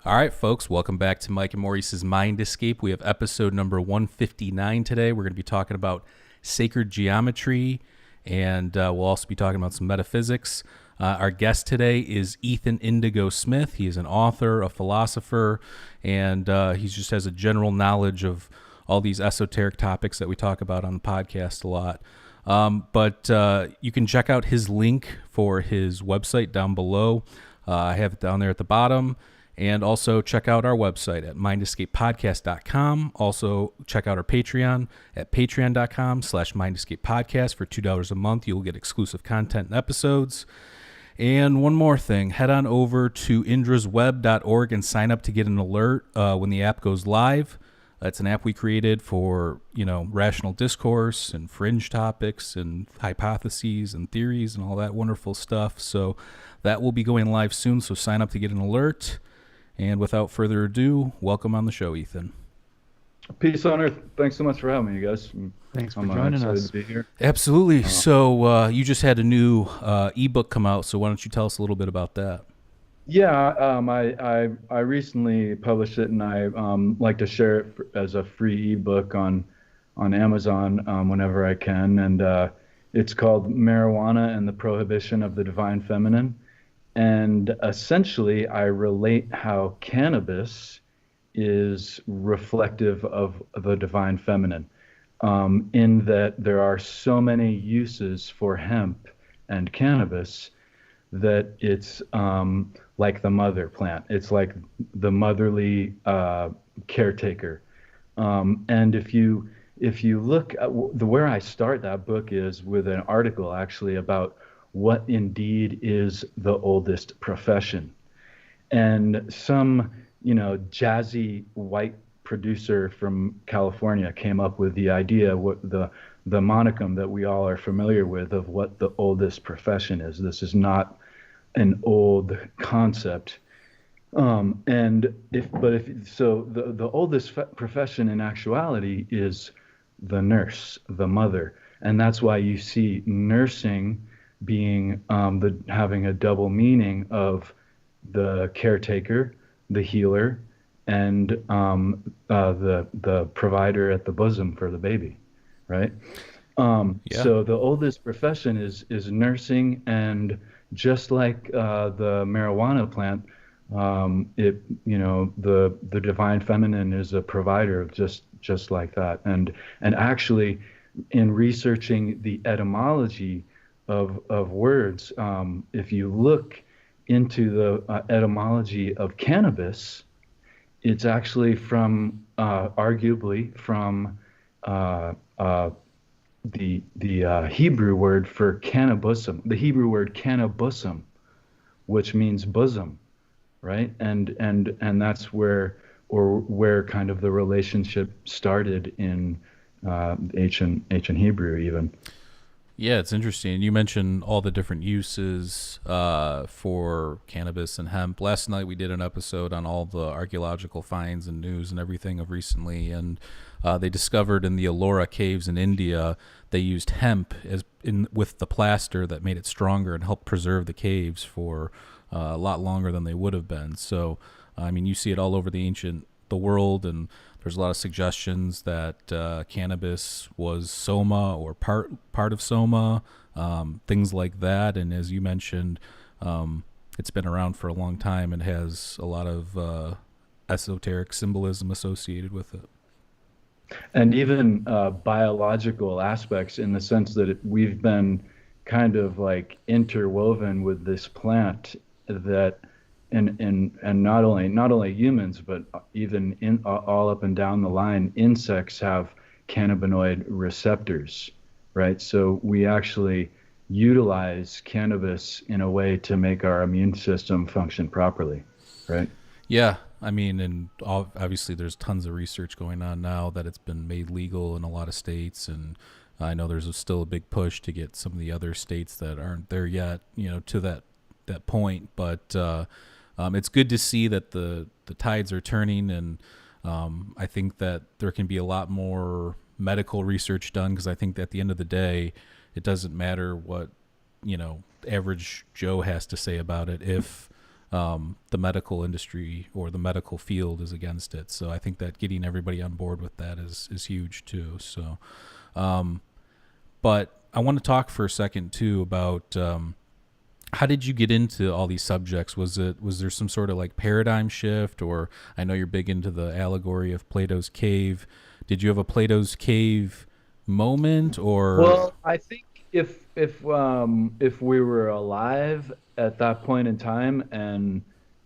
All right, folks, welcome back to Mike and Maurice's Mind Escape. We have episode number 159 today. We're going to be talking about sacred geometry, and we'll also be talking about some metaphysics. Our guest today is Ethan Indigo Smith. He is an author, a philosopher, and he just has a general knowledge of all these esoteric topics that we talk about on the podcast a lot. But you can check out his link for his website down below. I have it down there at the bottom. And also check out our website at mindescapepodcast.com. Also check out our Patreon at patreon.com/mindescapepodcast. For $2 a month, you'll get exclusive content and episodes. And one more thing, head on over to indrasweb.org and sign up to get an alert when the app goes live. It's an app we created for, rational discourse and fringe topics and hypotheses and theories and all that wonderful stuff. So that will be going live soon, so sign up to get an alert. And without further ado, welcome on the show, Ethan. Peace on earth. Thanks so much for having me, you guys. Thanks for joining us. To be here. Absolutely. So you just had a new ebook come out, so why don't you tell us a little bit about that? Yeah, I recently published it, and I like to share it as a free ebook on Amazon whenever I can. And it's called Marijuana and the Prohibition of the Divine Feminine. And essentially, I relate how cannabis is reflective of the divine feminine, in that there are so many uses for hemp and cannabis that it's like the mother plant. It's like the motherly caretaker. And if you look at where I start that book is with an article actually about what indeed is the oldest profession. And some, jazzy white producer from California came up with the idea, what the monicum that we all are familiar with of what the oldest profession is. This is not an old concept. The oldest profession in actuality is the nurse, the mother. And that's why you see nursing being having a double meaning of the caretaker, the healer, and the provider at the bosom for the baby, right? So the oldest profession is nursing, and just like the marijuana plant, the divine feminine is a provider just like that. And actually, in researching the etymology of words, if you look into the etymology of cannabis, it's actually arguably from the Hebrew word for cannabusum, the Hebrew word cannabusum, which means bosom, right? And that's where kind of the relationship started in ancient Hebrew even. Yeah, it's interesting. You mentioned all the different uses for cannabis and hemp. Last night we did an episode on all the archaeological finds and news and everything of recently, and they discovered in the Ellora caves in India, they used hemp with the plaster that made it stronger and helped preserve the caves for a lot longer than they would have been. So, you see it all over the world, and there's a lot of suggestions that cannabis was soma or part of soma, things like that. And as you mentioned, it's been around for a long time and has a lot of esoteric symbolism associated with it. And even biological aspects, in the sense that we've been kind of like interwoven with this plant that. And not only humans, but even all up and down the line, insects have cannabinoid receptors, right? So we actually utilize cannabis in a way to make our immune system function properly, right? Yeah, and obviously there's tons of research going on now that it's been made legal in a lot of states, and I know there's still a big push to get some of the other states that aren't there yet, to that point, but. It's good to see that the tides are turning, and I think that there can be a lot more medical research done, because I think that at the end of the day, it doesn't matter what average Joe has to say about it if the medical industry or the medical field is against it. So I think that getting everybody on board with that is huge too. So, but I want to talk for a second too about how did you get into all these subjects? Was there some sort of like paradigm shift, or I know you're big into the allegory of Plato's cave. Did you have a Plato's cave moment, or Well, I think if we were alive at that point in time and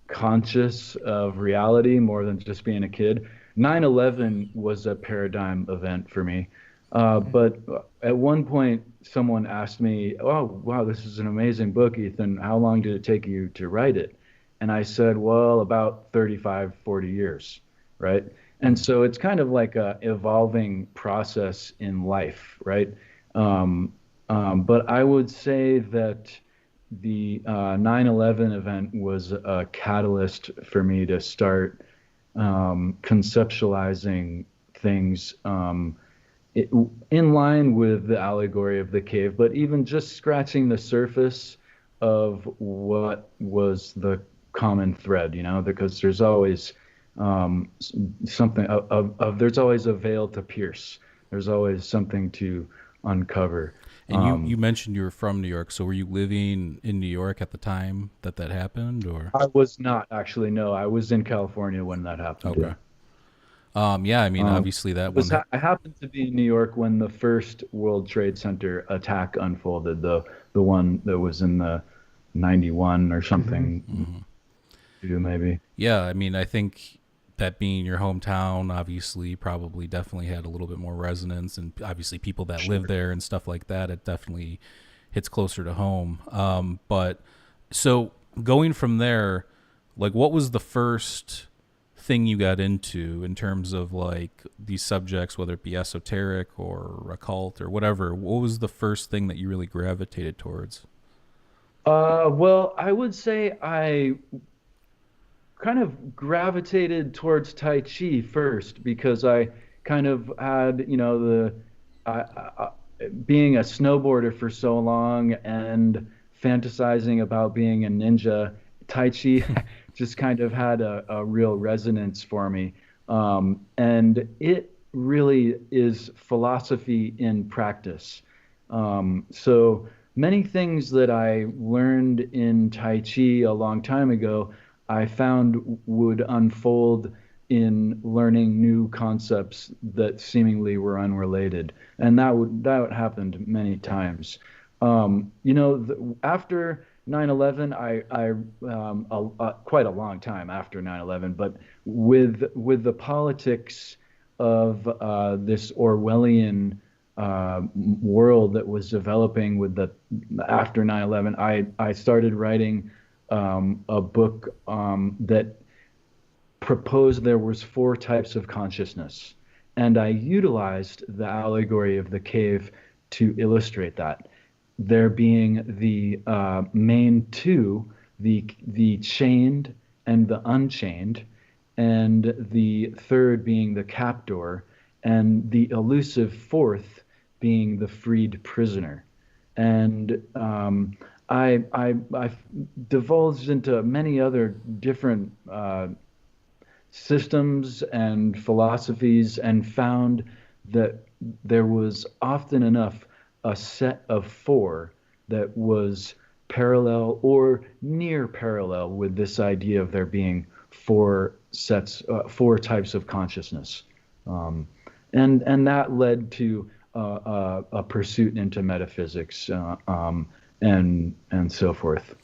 conscious of reality more than just being a kid, 9/11 was a paradigm event for me. But at one point, someone asked me, "Oh, wow, this is an amazing book, Ethan. How long did it take you to write it?" And I said, "Well, about 35, 40 years, right?" And so it's kind of like a evolving process in life, right? Um, but I would say that the 9/11 event was a catalyst for me to start conceptualizing things it, in line with the allegory of the cave, but even just scratching the surface of what was the common thread, because there's always something there's always a veil to pierce. There's always something to uncover. and you mentioned you were from New York, so were you living in New York at the time that that happened, or I was not actually, no, I was in California when that happened. okay? Yeah. Yeah, I mean, Um, obviously that one. I happened to be in New York when the first World Trade Center attack unfolded, the one that was in the 91 or something, maybe. Yeah, I mean, I think that being your hometown, obviously, probably definitely had a little bit more resonance, and obviously people that live Sure. there and stuff like that, it definitely hits closer to home. But so going from there, like, what was the first thing you got into in terms of like these subjects, whether it be esoteric or occult or whatever? What was the first thing that you really gravitated towards? Well, I would say I kind of gravitated towards Tai Chi first because I kind of had, being a snowboarder for so long and fantasizing about being a ninja, Tai Chi just kind of had a real resonance for me. And it really is philosophy in practice. So many things that I learned in Tai Chi a long time ago, I found would unfold in learning new concepts that seemingly were unrelated, and that happened many times. After 9/11, quite a long time after 9/11, but with the politics of this Orwellian world that was developing with the after 9/11, I started writing a book that proposed there was four types of consciousness, and I utilized the allegory of the cave to illustrate that. There being the main two, the chained and the unchained, and the third being the captor, and the elusive fourth being the freed prisoner. And I divulged into many other different systems and philosophies and found that there was often enough a set of four that was parallel or near parallel with this idea of there being four types of consciousness. Um, and that led to a pursuit into metaphysics and so forth.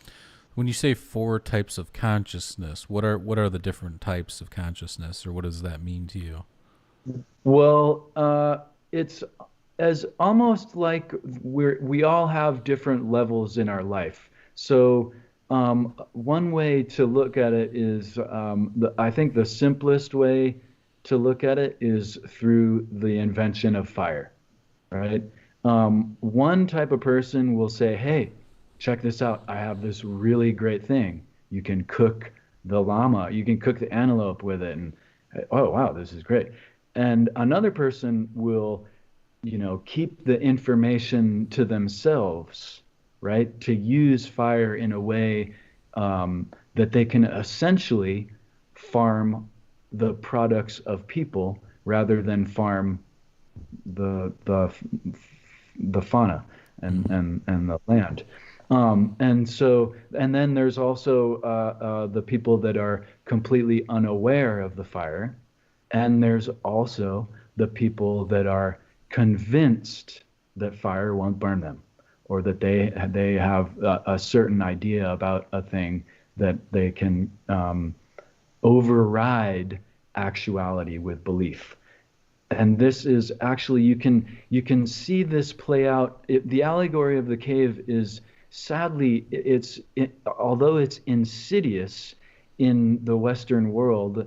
When you say four types of consciousness, what are the different types of consciousness, or what does that mean to you? Well, it's as almost like we all have different levels in our life. So one way to look at it is I think the simplest way to look at it is through the invention of fire, right? One type of person will say, "Hey, check this out. I have this really great thing. You can cook the llama, you can cook the antelope with it." And oh, wow, this is great. And another person will, keep the information to themselves, right? To use fire in a way that they can essentially farm the products of people rather than farm the fauna Mm-hmm. and the land. And then there's also the people that are completely unaware of the fire, and there's also the people that are convinced that fire won't burn them, or that they have a certain idea about a thing that they can override actuality with belief. And this is actually, you can see this play out. The allegory of the cave is, sadly, although it's insidious in the Western world,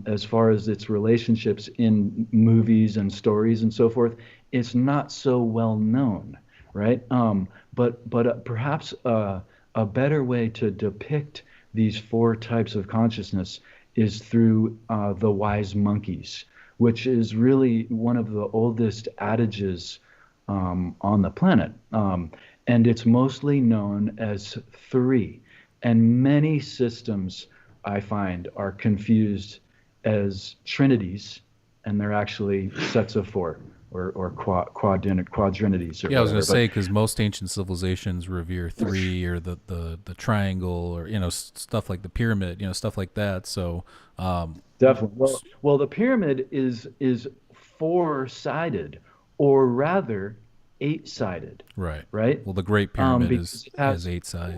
as far as its relationships in movies and stories and so forth, it's not so well known, right? But perhaps a better way to depict these four types of consciousness is through the wise monkeys, which is really one of the oldest adages on the planet. And it's mostly known as three. And many systems, I find, are confused as trinities, and they're actually sets of four, or quadrinities or Yeah, I was gonna whatever. But say because most ancient civilizations revere three or the triangle or stuff like the pyramid, stuff like that. So, um, definitely. Well, the pyramid is four-sided, or rather eight-sided, right. right? Well, the Great Pyramid Because has eight sides.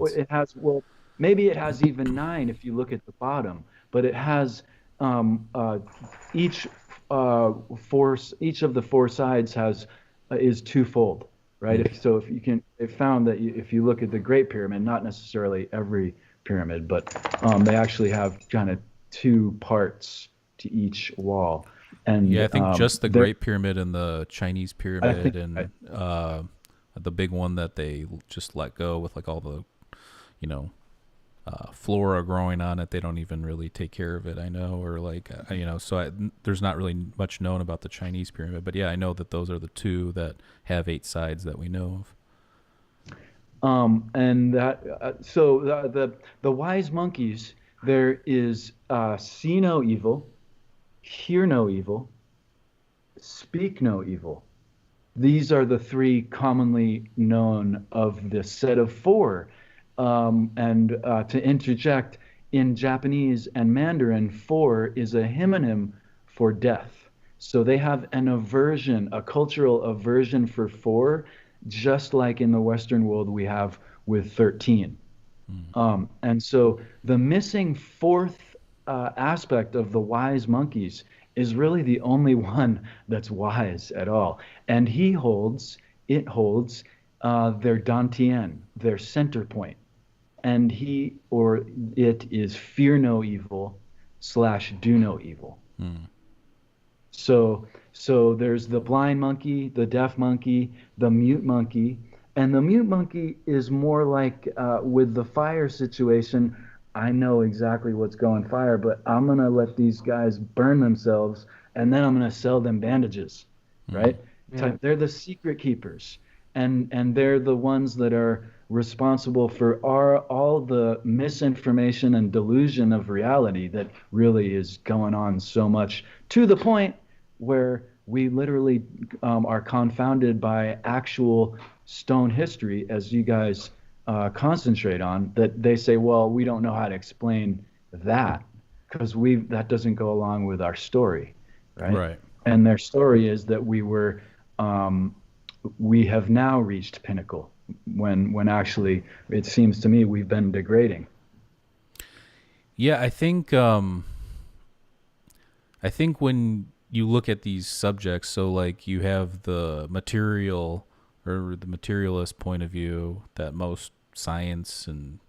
well, maybe it has even nine if you look at the bottom, but it has um, uh, each each of the four sides has is twofold, right? Mm. If you can, it found that if you look at the Great Pyramid, not necessarily every pyramid, but they actually have kind of two parts to each wall, Yeah, I and think just the there, Great Pyramid and the Chinese I Pyramid think. and the big one that they just let go with like all the you know flora growing on it. They don't even really take care of it. I know, or like there's not really much known about the Chinese pyramid. But yeah, I know that those are the two that have eight sides that we know of. And that so the wise monkeys, there is see no evil, hear no evil, speak no evil. These are the three commonly known of the set of four. And to interject, in Japanese and Mandarin, four is a homonym for death. So they have an aversion, a cultural aversion for four, just like in the Western world we have with 13. Mm. And so the missing fourth aspect of the wise monkeys is really the only one that's wise at all. And it holds their dantian, their center point. And he or it is fear no evil slash do no evil. Mm. So there's the blind monkey, the deaf monkey, the mute monkey, and the mute monkey is more like with the fire situation. I know exactly what's going fire, but I'm gonna let these guys burn themselves, and then I'm gonna sell them bandages, Mm. right? They're the secret keepers, and they're the ones that are responsible for all the misinformation and delusion of reality that really is going on so much, to the point where we literally are confounded by actual stone history, as you guys concentrate on, that they say, well, we don't know how to explain that because that doesn't go along with our story, right? Right. And their story is that um, we have now reached pinnacle, when actually it seems to me we've been degrading. Yeah, I think when you look at these subjects, so like you have the material or the materialist point of view that most science and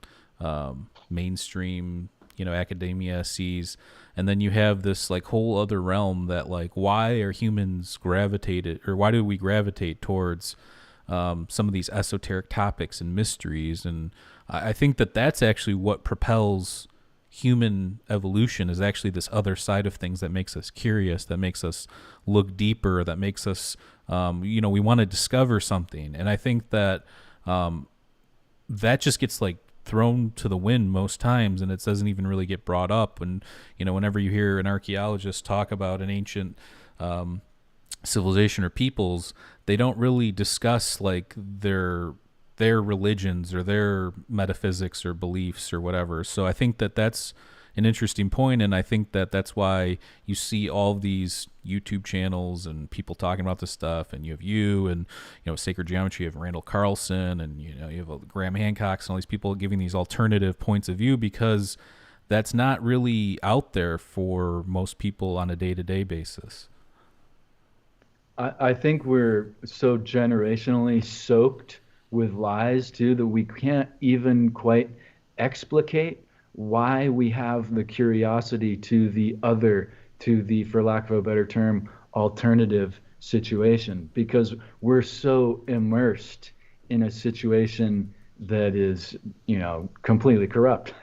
mainstream, academia sees, and then you have this like whole other realm that like why are humans gravitated or why do we gravitate towards some of these esoteric topics and mysteries, and I think that that's actually what propels human evolution is actually this other side of things that makes us curious, that makes us look deeper, that makes us, we want to discover something. And I think that that just gets like thrown to the wind most times, and it doesn't even really get brought up. And whenever you hear an archaeologist talk about an ancient civilization or peoples, they don't really discuss like their religions or their metaphysics or beliefs or whatever. So I think that that's an interesting point, and I think that that's why you see all these YouTube channels and people talking about this stuff, and you and Sacred Geometry, you have Randall Carlson, and you have Graham Hancock and all these people giving these alternative points of view, because that's not really out there for most people on a day-to-day basis. I think we're so generationally soaked with lies too that we can't even quite explicate why we have the curiosity to the other, to the, for lack of a better term, alternative situation, because we're so immersed in a situation that is, completely corrupt.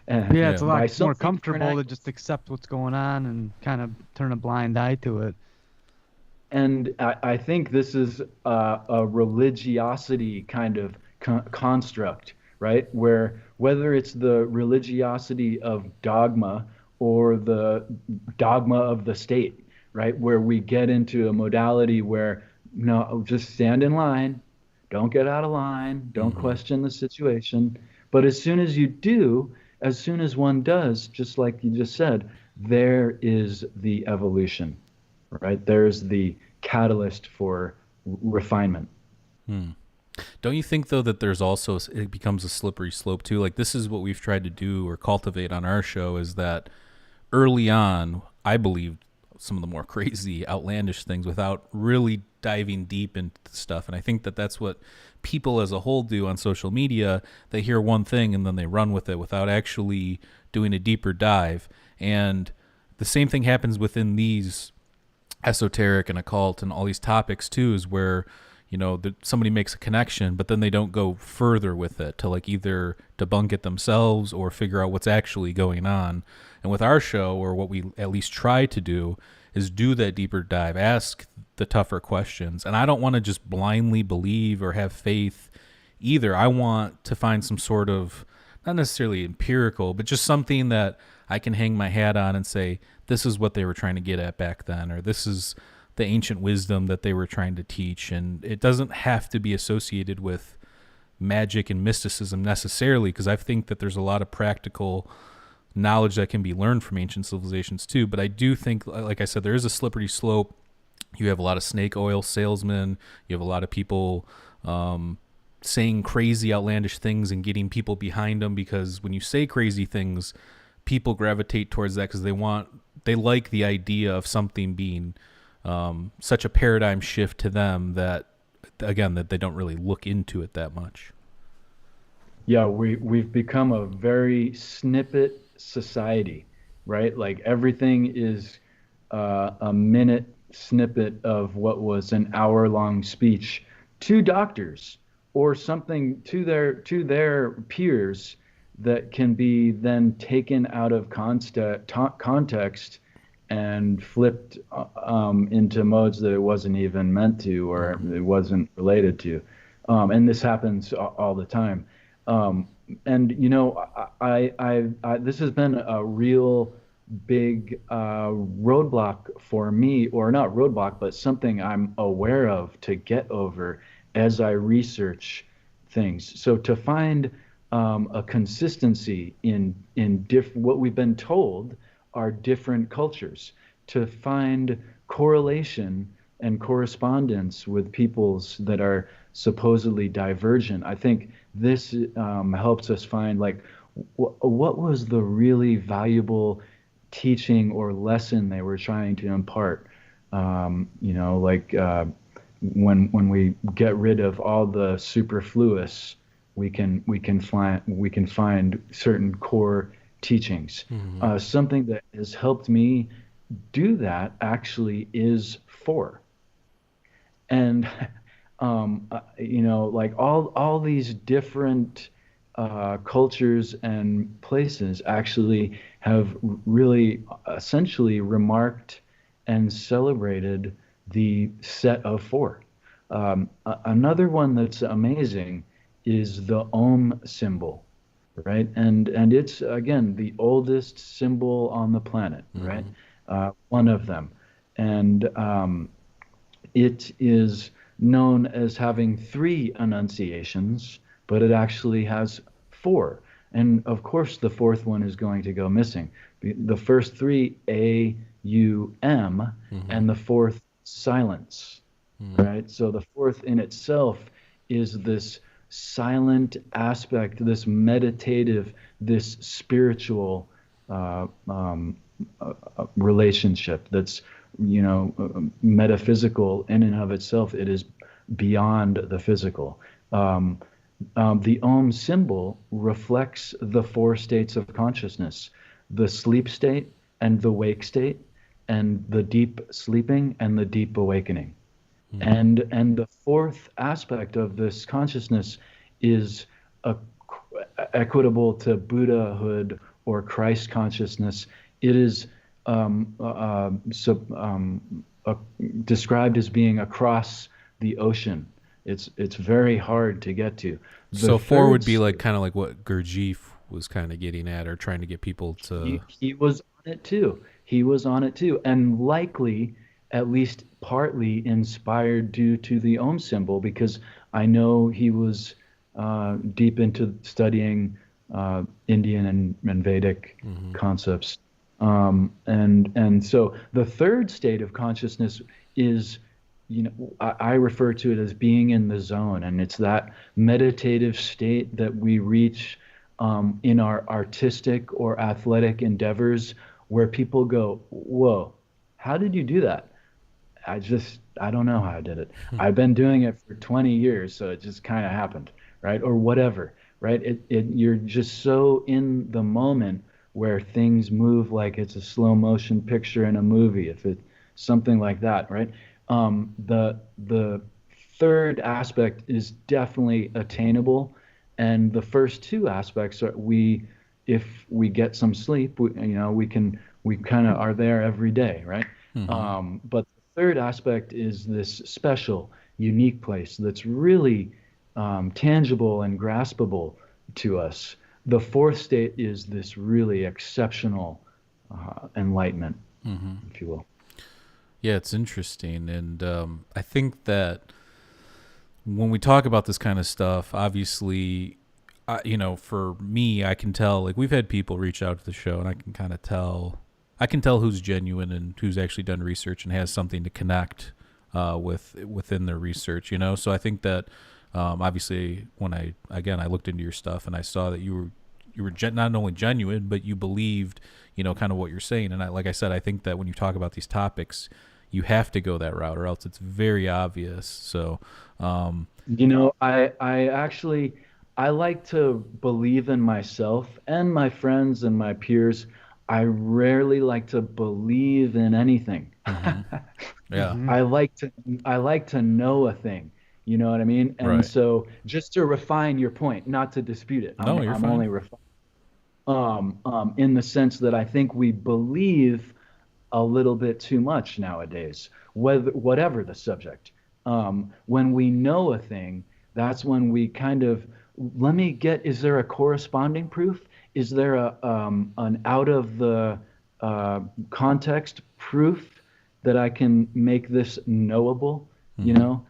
And Yeah, Yeah. it's a lot by more something comfortable to just accept what's going on and kind of turn a blind eye to it. And I think this is a religiosity kind of construct, right? Where whether it's the religiosity of dogma or the dogma of the state, right? Where we get into a modality where, no, just stand in line, don't get out of line, don't Mm-hmm. question the situation. But as soon as you do, as soon as one does, just like you just said, there is the evolution, right? There's the catalyst for refinement. Hmm. Don't you think though that there's also, it becomes a slippery slope too? Like this is what we've tried to do or cultivate on our show, is that early on I believed some of the more crazy, outlandish things without really diving deep into stuff. And I think that that's what people as a whole do on social media. They hear one thing and then they run with it without actually doing a deeper dive. And the same thing happens within these esoteric and occult and all these topics too, is where somebody makes a connection but then they don't go further with it to like either debunk it themselves or figure out what's actually going on. And with our show, or what we at least try to do, is do that deeper dive, ask the tougher questions. And I don't want to just blindly believe or have faith either. I want to find some sort of, not necessarily empirical, but just something that I can hang my hat on and say, this is what they were trying to get at back then, or this is the ancient wisdom that they were trying to teach. And it doesn't have to be associated with magic and mysticism necessarily, because I think that there's a lot of practical knowledge that can be learned from ancient civilizations too. But I do think, like I said, there is a slippery slope. You have a lot of snake oil salesmen. You have a lot of people saying crazy, outlandish things and getting people behind them, because when you say crazy things, people gravitate towards that because they like the idea of something being such a paradigm shift to them that, again, that they don't really look into it that much. Yeah, we've become a very snippet society, right? Like everything is a minute snippet of what was an hour-long speech to doctors or something to their peers that can be then taken out of context and flipped into modes that it wasn't even meant to, or it wasn't related to. And this happens all the time. And this has been a real big roadblock for me, or not roadblock, but something I'm aware of to get over as I research things. So to find a consistency in what we've been told are different cultures, to find correlation and correspondence with peoples that are supposedly divergent. I think this helps us find like what was the really valuable teaching or lesson they were trying to impart. When we get rid of all the superfluous, we can find certain core teachings. Mm-hmm. Something that has helped me do that actually is four. And like all these different cultures and places actually have really essentially remarked and celebrated the set of four. Another one that's amazing is the Om symbol. right? And it's again the oldest symbol on the planet, right? Mm-hmm. One of them, and it is known as having three enunciations, but it actually has four. And of course, the fourth one is going to go missing. The first three, A, U, M, Mm-hmm. and the fourth, silence, right? So the fourth in itself is this silent aspect, this meditative, this spiritual uh, um, relationship that's metaphysical in and of itself. It is beyond the physical. Um, the Om symbol reflects the four states of consciousness: the sleep state and the wake state, and the deep sleeping and the deep awakening. Mm-hmm. And the fourth aspect of this consciousness is a, equitable to Buddhahood or Christ consciousness. It is uh, described as being across the ocean. It's very hard to get to. The So four third would be like state, kind of like what Gurdjieff was kind of getting at, or trying to get people to. he was on it too. He was on it too, and likely at least partly inspired due to the Om symbol, because I know he was deep into studying Indian and Vedic Mm-hmm. concepts. And so the third state of consciousness is, I refer to it as being in the zone, and it's that meditative state that we reach in our artistic or athletic endeavors, where people go, "Whoa, how did you do that?" I don't know how I did it. I've been doing it for 20 years, so it just kind of happened, right? Or whatever, right? You're just so in the moment where things move like it's a slow motion picture in a movie, if it's something like that, right? The third aspect is definitely attainable, and the first two aspects are if we get some sleep, we kind of are there every day, right? Mm-hmm. But the third aspect is this special, unique place that's really tangible and graspable to us. The fourth state is this really exceptional enlightenment, Mm-hmm. if you will. Yeah, it's interesting, and I think that when we talk about this kind of stuff, obviously, for me, I can tell. Like we've had people reach out to the show, and I can kind of tell. I can tell who's genuine and who's actually done research and has something to connect within their research. So I think that obviously, when I looked into your stuff and I saw that you were not only genuine, but you believed, kind of what you're saying. And like I said, I think that when you talk about these topics, you have to go that route, or else it's very obvious. So, um, I actually I like to believe in myself and my friends and my peers. I rarely like to believe in anything. mhm. Yeah, Mm-hmm. I like to know a thing. You know what I mean? And right. so just to refine your point, not to dispute it, I'm No, you're I'm fine. only in the sense that I think we believe a little bit too much nowadays, whatever the subject. When we know a thing, that's when we kind of let me get. Is there a corresponding proof? Is there an out of the uh, context proof that I can make this knowable? You Hmm. know.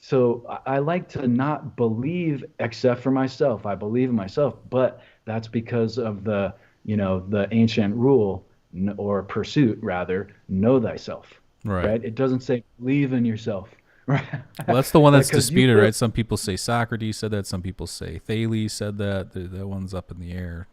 So I like to not believe except for myself. I believe in myself, but that's because of the ancient rule, or pursuit rather, know thyself, Right. right? It doesn't say believe in yourself, right? Well, that's the one Like, that's because you disputed, will. right? Some people say Socrates said that. Some people say Thales said that. That one's up in the air.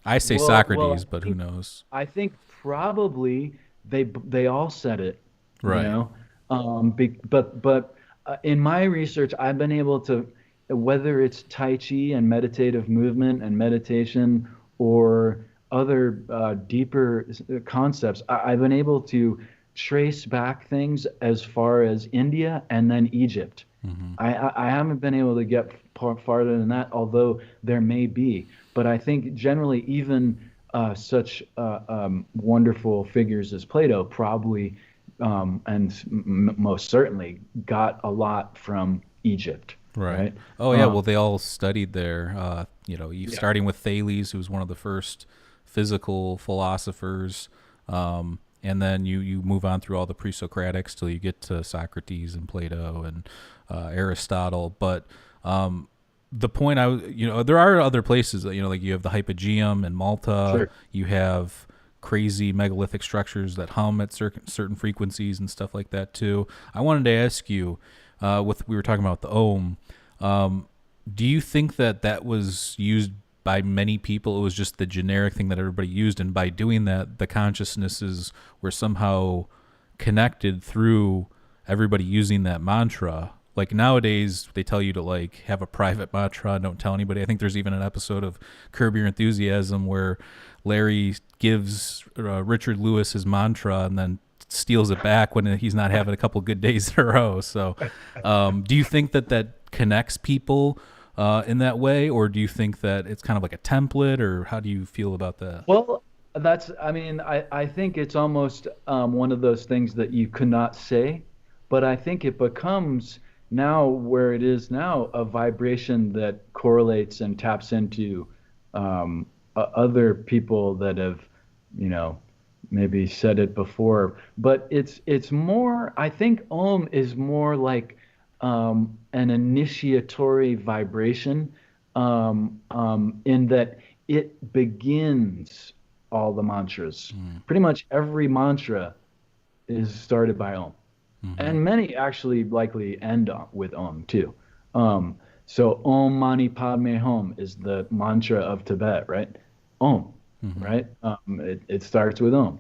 I say Well, Socrates, but who knows? I think probably they all said it, you Right. know. But in my research, I've been able to, whether it's Tai Chi and meditative movement and meditation, or other deeper concepts, I've been able to trace back things as far as India and then Egypt. Hmm. I haven't been able to get farther than that, although there may be. But I think generally, even such wonderful figures as Plato probably, and most certainly, got a lot from Egypt. Right. right? Oh yeah. Um, Well, they all studied there. You yeah, starting with Thales, who was one of the first physical philosophers, and then you move on through all the pre-Socratics till you get to Socrates and Plato and Aristotle. But the point there are other places that like you have the Hypogeum in Malta. sure. You have crazy megalithic structures that hum at certain frequencies and stuff like that too. I wanted to ask you, with we were talking about the ohm. Um, do you think that that was used by many people? It was just the generic thing that everybody used, and by doing that, the consciousnesses were somehow connected through everybody using that mantra. Like nowadays, they tell you to like have a private mantra, don't tell anybody. I think there's even an episode of Curb Your Enthusiasm where Larry gives Richard Lewis his mantra and then steals it back when he's not having a couple good days in a row. So, do you think that that connects people in that way, or do you think that it's kind of like a template, or how do you feel about that? Well, I mean, I think it's almost one of those things that you could not say, but I think it becomes now where it is now a vibration that correlates and taps into other people that have, you know, maybe said it before. But it's more, I think Om is more like an initiatory vibration in that it begins all the mantras. Mm. Pretty much every mantra is started by Om, Mm-hmm. and many actually likely end with Om too. Um, so Om Mani Padme Hum is the mantra of Tibet, right? Om, Mm-hmm. right? It starts with Om.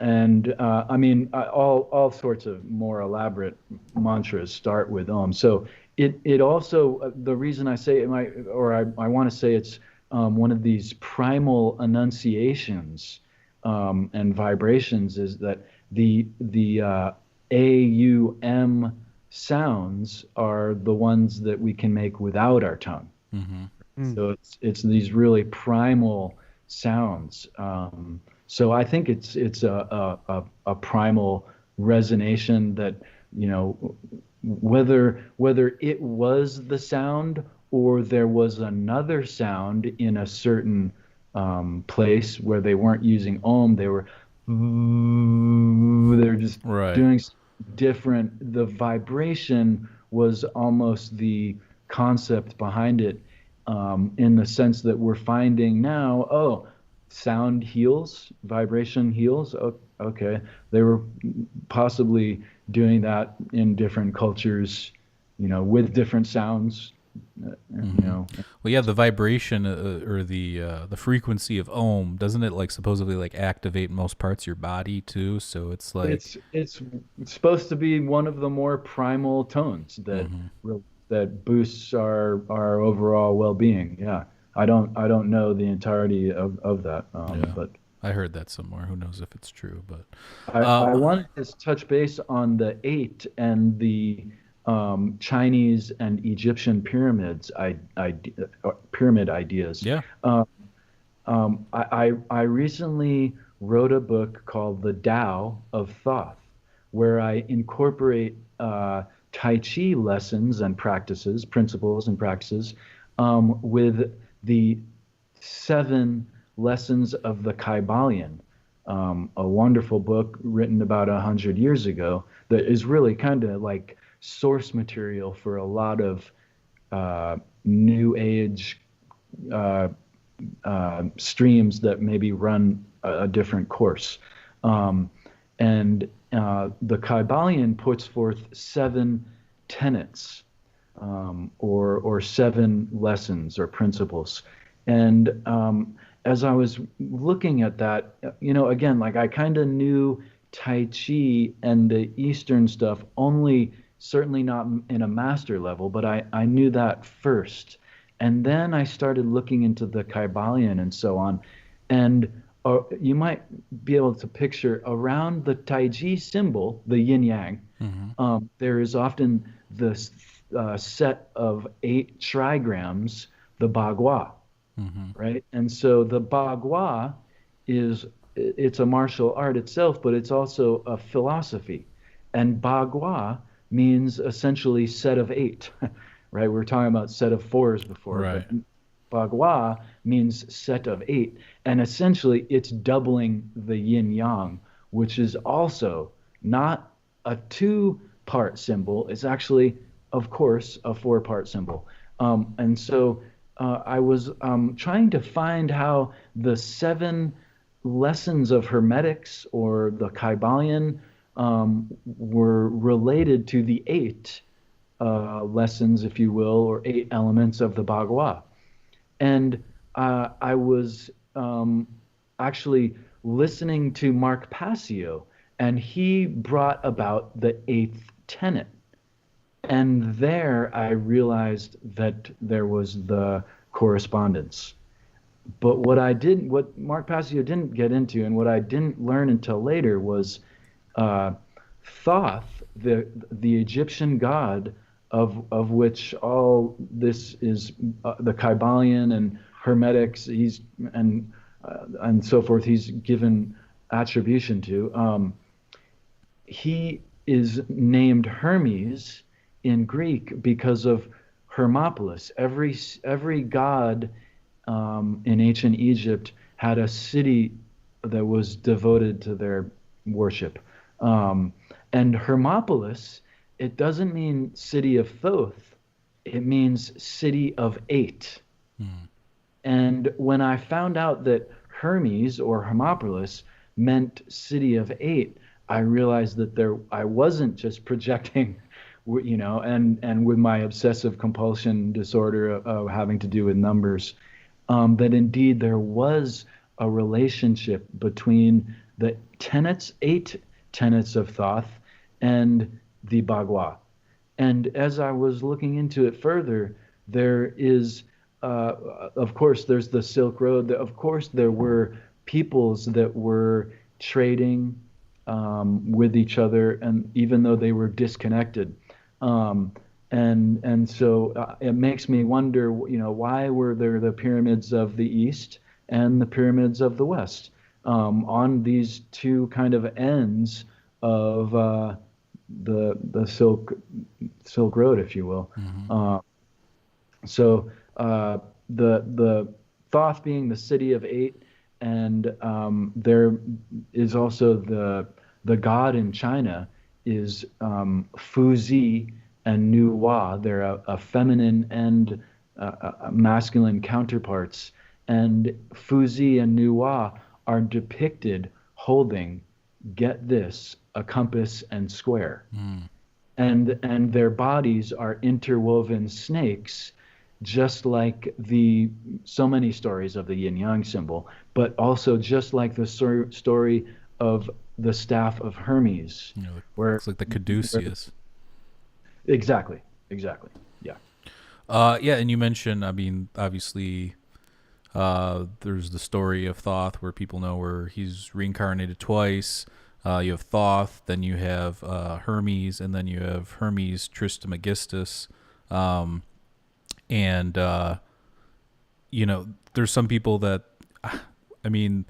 And I mean, all sorts of more elaborate mantras start with Om. So it also the reason I say it might, or I want to say it's one of these primal enunciations and vibrations is that the AUM sounds are the ones that we can make without our tongue. Mm-hmm. Mm. So it's these really primal sounds. So I think it's a primal resonation that whether it was the sound or there was another sound in a certain place where they weren't using Om, they were just Right. doing different. The vibration was almost the concept behind it, in the sense that we're finding now, oh, sound heals, vibration heals. Okay, they were possibly doing that in different cultures, with different sounds, you Mm-hmm. know. Well, yeah, the vibration or the frequency of ohm, doesn't it like supposedly like activate most parts of your body too? So it's like, It's supposed to be one of the more primal tones that mm-hmm. that boosts our overall well-being. Yeah, I don't know the entirety of that, Yeah, but I heard that somewhere. Who knows if it's true? But I wanted to touch base on the eight and the Chinese and Egyptian pyramid ideas. yeah. Um, I recently wrote a book called The Tao of Thoth, where I incorporate Tai Chi lessons and practices, principles and practices, with the seven lessons of the Kybalion, a wonderful book written about 100 years ago that is really kind of like source material for a lot of New Age uh, streams that maybe run a different course. Um, and the Kybalion puts forth seven tenets, or seven lessons or principles. And as I was looking at that, again, like I kind of knew Tai Chi and the Eastern stuff only, certainly not in a master level, but I knew that first. And then I started looking into the Kybalion and so on. And you might be able to picture around the Tai Chi symbol, the yin yang, Mm-hmm. there is often this set of eight trigrams, the Bagua, Mm-hmm. right? And so the Bagua it's a martial art itself, but it's also a philosophy. And Bagua means essentially set of eight, right? We were talking about set of fours before, but Right. Bagua means set of eight. And essentially, it's doubling the yin yang, which is also not a two-part symbol. It's actually, of course, a four-part symbol. And so I was trying to find how the seven lessons of Hermetics or the Kybalion were related to the eight lessons, if you will, or eight elements of the Bagua. And I was actually listening to Mark Passio, and he brought about the eighth tenet. And there I realized that there was the correspondence. But what Mark Passio didn't get into, and what I didn't learn until later, was uh, Thoth, the Egyptian god of which all this is the Kybalion and Hermetics, and so forth. He's given attribution to. He is named Hermes in Greek because of Hermopolis. Every god in ancient Egypt had a city that was devoted to their worship. Um, and Hermopolis, it doesn't mean city of Thoth, it means city of eight. And when I found out that Hermes or Hermopolis meant city of eight, I realized that I wasn't just projecting, and with my obsessive compulsion disorder having to do with numbers, that indeed there was a relationship between the eight tenets of Thoth, and the Bagua. And as I was looking into it further, there is, of course, there's the Silk Road. Of course, there were peoples that were trading with each other, and even though they were disconnected. And so it makes me wonder, why were there the pyramids of the East and the pyramids of the West on these two kind of ends of the Silk Road, if you will. So the Thoth being the city of eight, and there is also the god in China is Fuzi and Nuwa. They're a feminine and a masculine counterparts, and Fuzi and Nuwa are depicted holding, get this, a compass and square. And their bodies are interwoven snakes, just like so many stories of the yin yang symbol, but also just like the story of the staff of Hermes, where It's like the caduceus. Exactly, yeah. Yeah, and you mentioned, I mean, obviously, there's the story of Thoth, where people know where he's reincarnated twice. You have Thoth, then you have Hermes, and then you have Hermes Trismegistus. And there's some people that, I mean,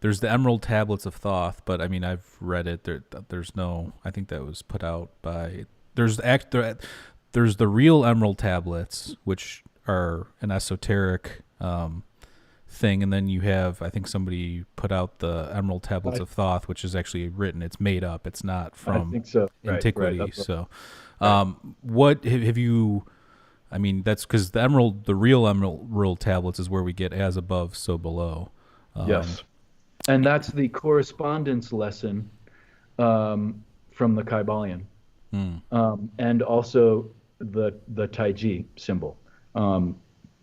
there's the Emerald Tablets of Thoth, but I mean, I've read it. There's no, I think that was put out by, there's the real Emerald Tablets, which are an esoteric thing, and then you have, I think somebody put out the Emerald Tablets of Thoth, which is actually written. It's made up. It's not from I think so. antiquity. Right. So, what have you? I mean, that's because the real Emerald Tablets is where we get as above, so below. Yes, and that's the correspondence lesson from the Kybalion, and also the Tai Chi symbol.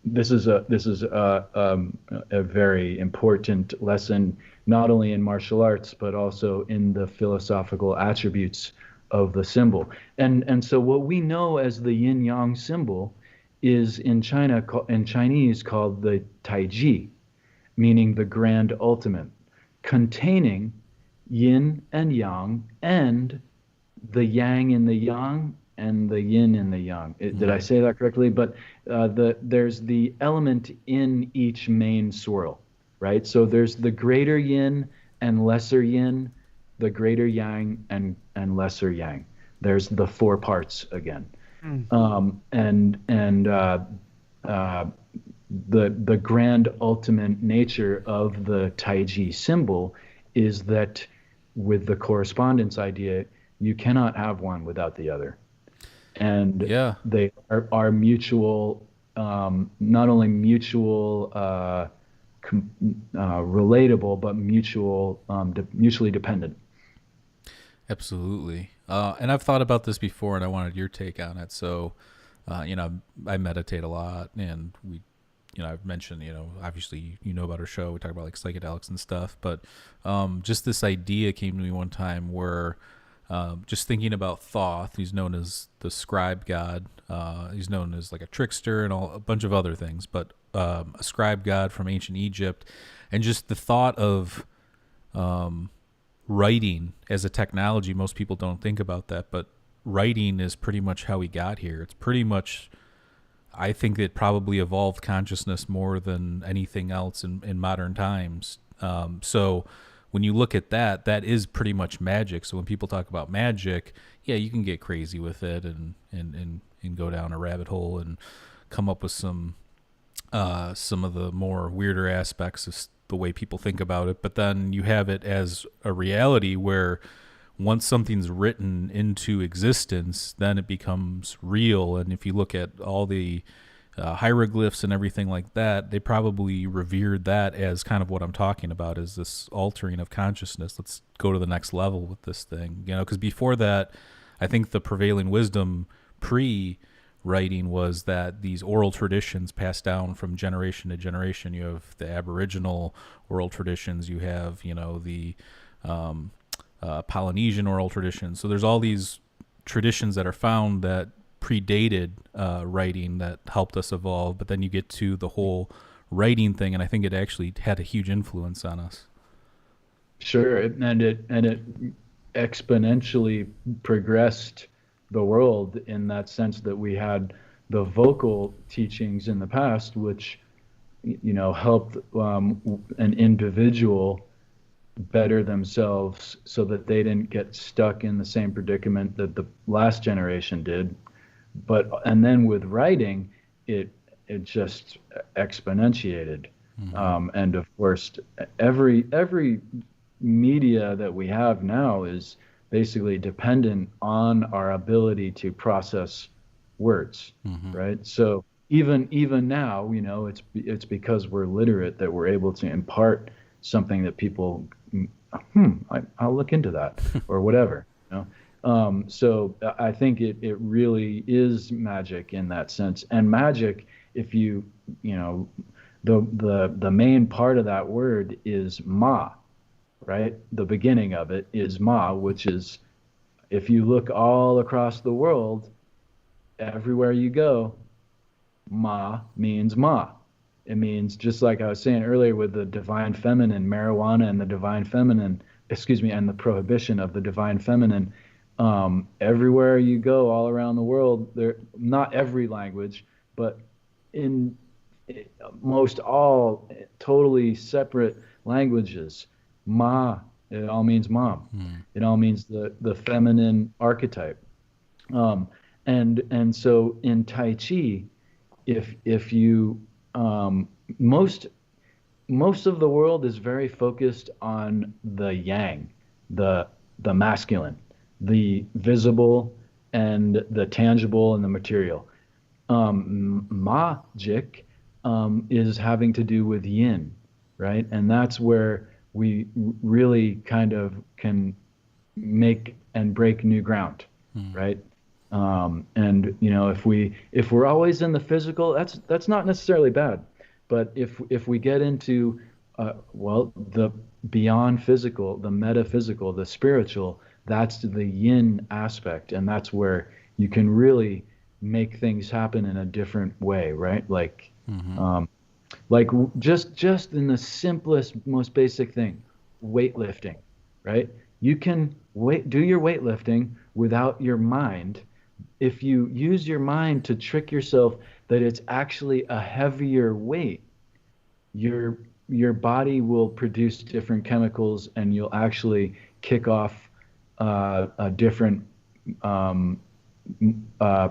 This is a very important lesson, not only in martial arts but also in the philosophical attributes of the symbol. And so what we know as the yin yang symbol is in Chinese called the Tai Chi, meaning the grand ultimate, containing yin and yang, and the yang in the yang and the yin in the yang. Did I say that correctly? But there's the element in each main swirl, right? So there's the greater yin and lesser yin, the greater yang and lesser yang. there's the four parts again. Mm. And uh, the grand ultimate nature of the Tai Chi symbol is that with the correspondence idea, you cannot have one without the other. And Yeah, they are mutual, not only mutual, com, relatable, but mutually dependent. absolutely. And I've thought about this before, and I wanted your take on it. So, I meditate a lot, and I've mentioned, obviously, about our show. We talk about like psychedelics and stuff, but just this idea came to me one time where just thinking about Thoth, who's known as the scribe god. He's known as like a trickster and a bunch of other things, but a scribe god from ancient Egypt, and just the thought of writing as a technology. Most people don't think about that, but writing is pretty much how we got here. It's pretty much, I think it probably evolved consciousness more than anything else in modern times. So when you look at that, that is pretty much magic. So when people talk about magic, yeah, you can get crazy with it and go down a rabbit hole and come up with some of the more weirder aspects of the way people think about it. But then you have it as a reality where once something's written into existence, then it becomes real. And if you look at all the hieroglyphs and everything like that, they probably revered that as kind of what I'm talking about, is this altering of consciousness. Let's go to the next level with this thing, because before that, I think the prevailing wisdom pre-writing was that these oral traditions passed down from generation to generation. You have the Aboriginal oral traditions, you have, the Polynesian oral traditions. So there's all these traditions that are found that predated writing that helped us evolve, but then you get to the whole writing thing, and I think it actually had a huge influence on us. Sure, and it exponentially progressed the world in that sense that we had the vocal teachings in the past, which helped an individual better themselves so that they didn't get stuck in the same predicament that the last generation did. And then with writing, it just exponentiated. And of course, every media that we have now is basically dependent on our ability to process words, right? So even now, it's because we're literate that we're able to impart something that people, I'll look into that or whatever. So I think it really is magic in that sense. And magic, if the main part of that word is ma, right? The beginning of it is ma, which is, if you look all across the world, everywhere you go, ma means ma. It means, just like I was saying earlier with the divine feminine, marijuana and the divine feminine, and the prohibition of the divine feminine. Everywhere you go all around the world, not every language, but in most all totally separate languages, ma, it all means mom. It all means the feminine archetype. And so in Tai Chi, if you most of the world is very focused on the yang, the masculine, the visible and the tangible and the material. Magic is having to do with yin, right? And that's where we really kind of can make and break new ground, right? And if we're always in the physical, that's not necessarily bad. But if we get into the beyond physical, the metaphysical, the spiritual, that's the yin aspect, and that's where you can really make things happen in a different way, right? Like just in the simplest, most basic thing, weightlifting, right? You can do your weightlifting without your mind. If you use your mind to trick yourself that it's actually a heavier weight, your body will produce different chemicals, and you'll actually kick off a different um,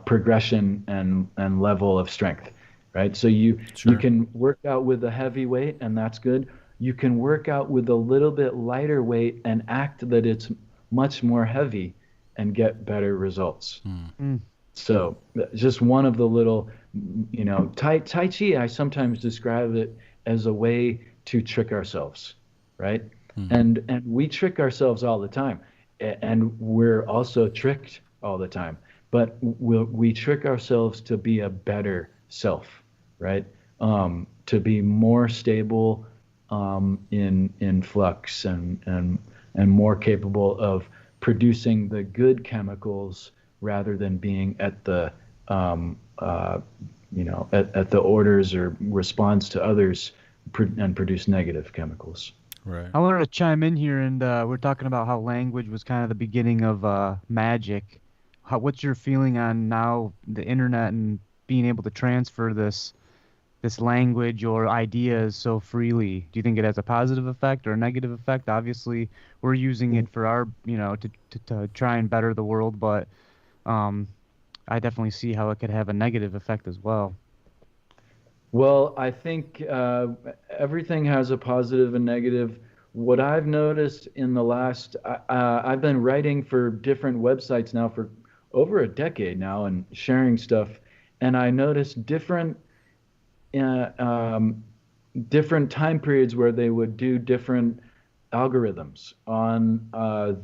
progression and level of strength, right? So you Sure. can work out with a heavy weight, and that's good. You can work out with a little bit lighter weight and act that it's much more heavy and get better results. Mm. Mm. So just one of the little, Tai Chi, I sometimes describe it as a way to trick ourselves, right? Mm. And we trick ourselves all the time, and we're also tricked all the time. But we trick ourselves to be a better self, right? To be more stable, in flux, and more capable of producing the good chemicals rather than being at the at the orders or response to others, and produce negative chemicals. Right. I wanted to chime in here, and we're talking about how language was kind of the beginning of magic. What's your feeling on now the internet and being able to transfer this language or ideas so freely? Do you think it has a positive effect or a negative effect? Obviously, we're using it for our, to try and better the world, but um, I definitely see how it could have a negative effect as well. Well, I think everything has a positive and negative. What I've noticed in the last, I've been writing for different websites now for over a decade now and sharing stuff, and I noticed uh, um, different time periods where they would do different algorithms on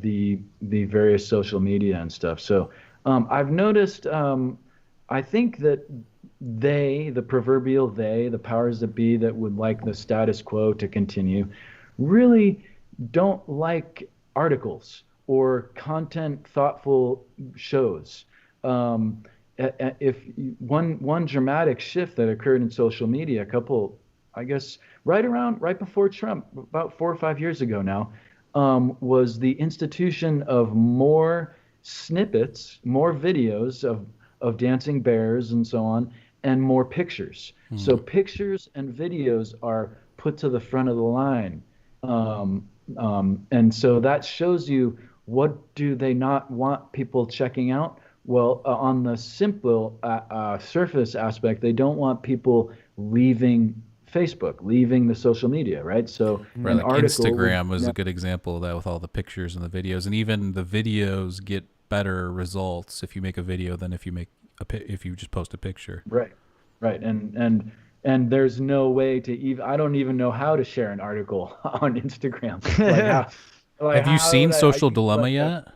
the various social media and stuff. So I've noticed. I think that the proverbial they, the powers that be that would like the status quo to continue, really don't like articles or content thoughtful shows. Um, if one dramatic shift that occurred in social media a couple, I guess, right before Trump, about 4 or 5 years ago now, was the institution of more snippets, more videos of dancing bears and so on, and more pictures. So Mm. pictures and videos are put to the front of the line. And so that shows you, what do they not want people checking out? Well, on the simple surface aspect, they don't want people leaving Facebook, leaving the social media, right? So Right, an Mm. like article would Instagram was a good example of that with all the pictures and the videos, and even the videos get better results if you make a video than if you make if you just post a picture. right, right, and there's no way to even. I don't even know how to share an article on Instagram. Like Have you how seen would I Social use Dilemma like yet?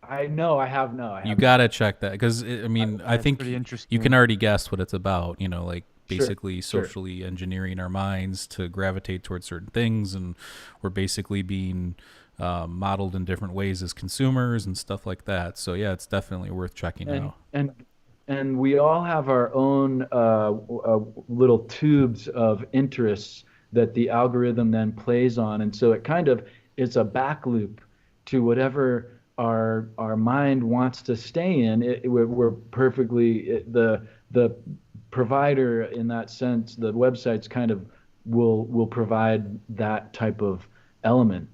I know I have no, I You have not. gotta check that because I mean I That's pretty think you can interesting. already guess what it's about. Like Sure, basically sure. socially engineering our minds to gravitate towards certain things, and we're basically being modeled in different ways as consumers and stuff like that. So yeah, it's definitely worth checking and out. and and we all have our own little tubes of interests that the algorithm then plays on, and so it kind of is a back loop to whatever our mind wants to stay in. We're perfectly the provider in that sense. The websites kind of will provide that type of element.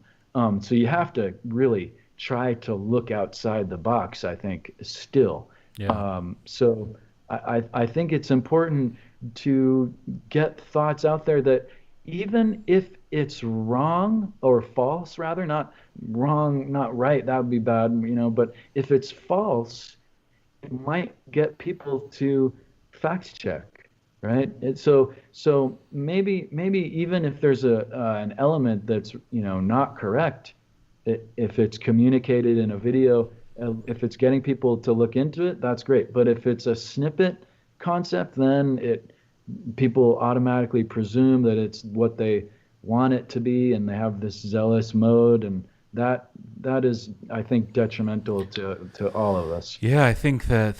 So you have to really try to look outside the box, I think, still. Yeah. So I think it's important to get thoughts out there that, even if it's wrong or false, rather, not wrong, not right, that would be bad, but if it's false, it might get people to fact check, right? So maybe even if there's an element that's not correct, if it's communicated in a video, if it's getting people to look into it, that's great. But if it's a snippet concept, then it people automatically presume that it's what they want it to be, and they have this zealous mode, and that is, I think, detrimental to all of us. Yeah, I think that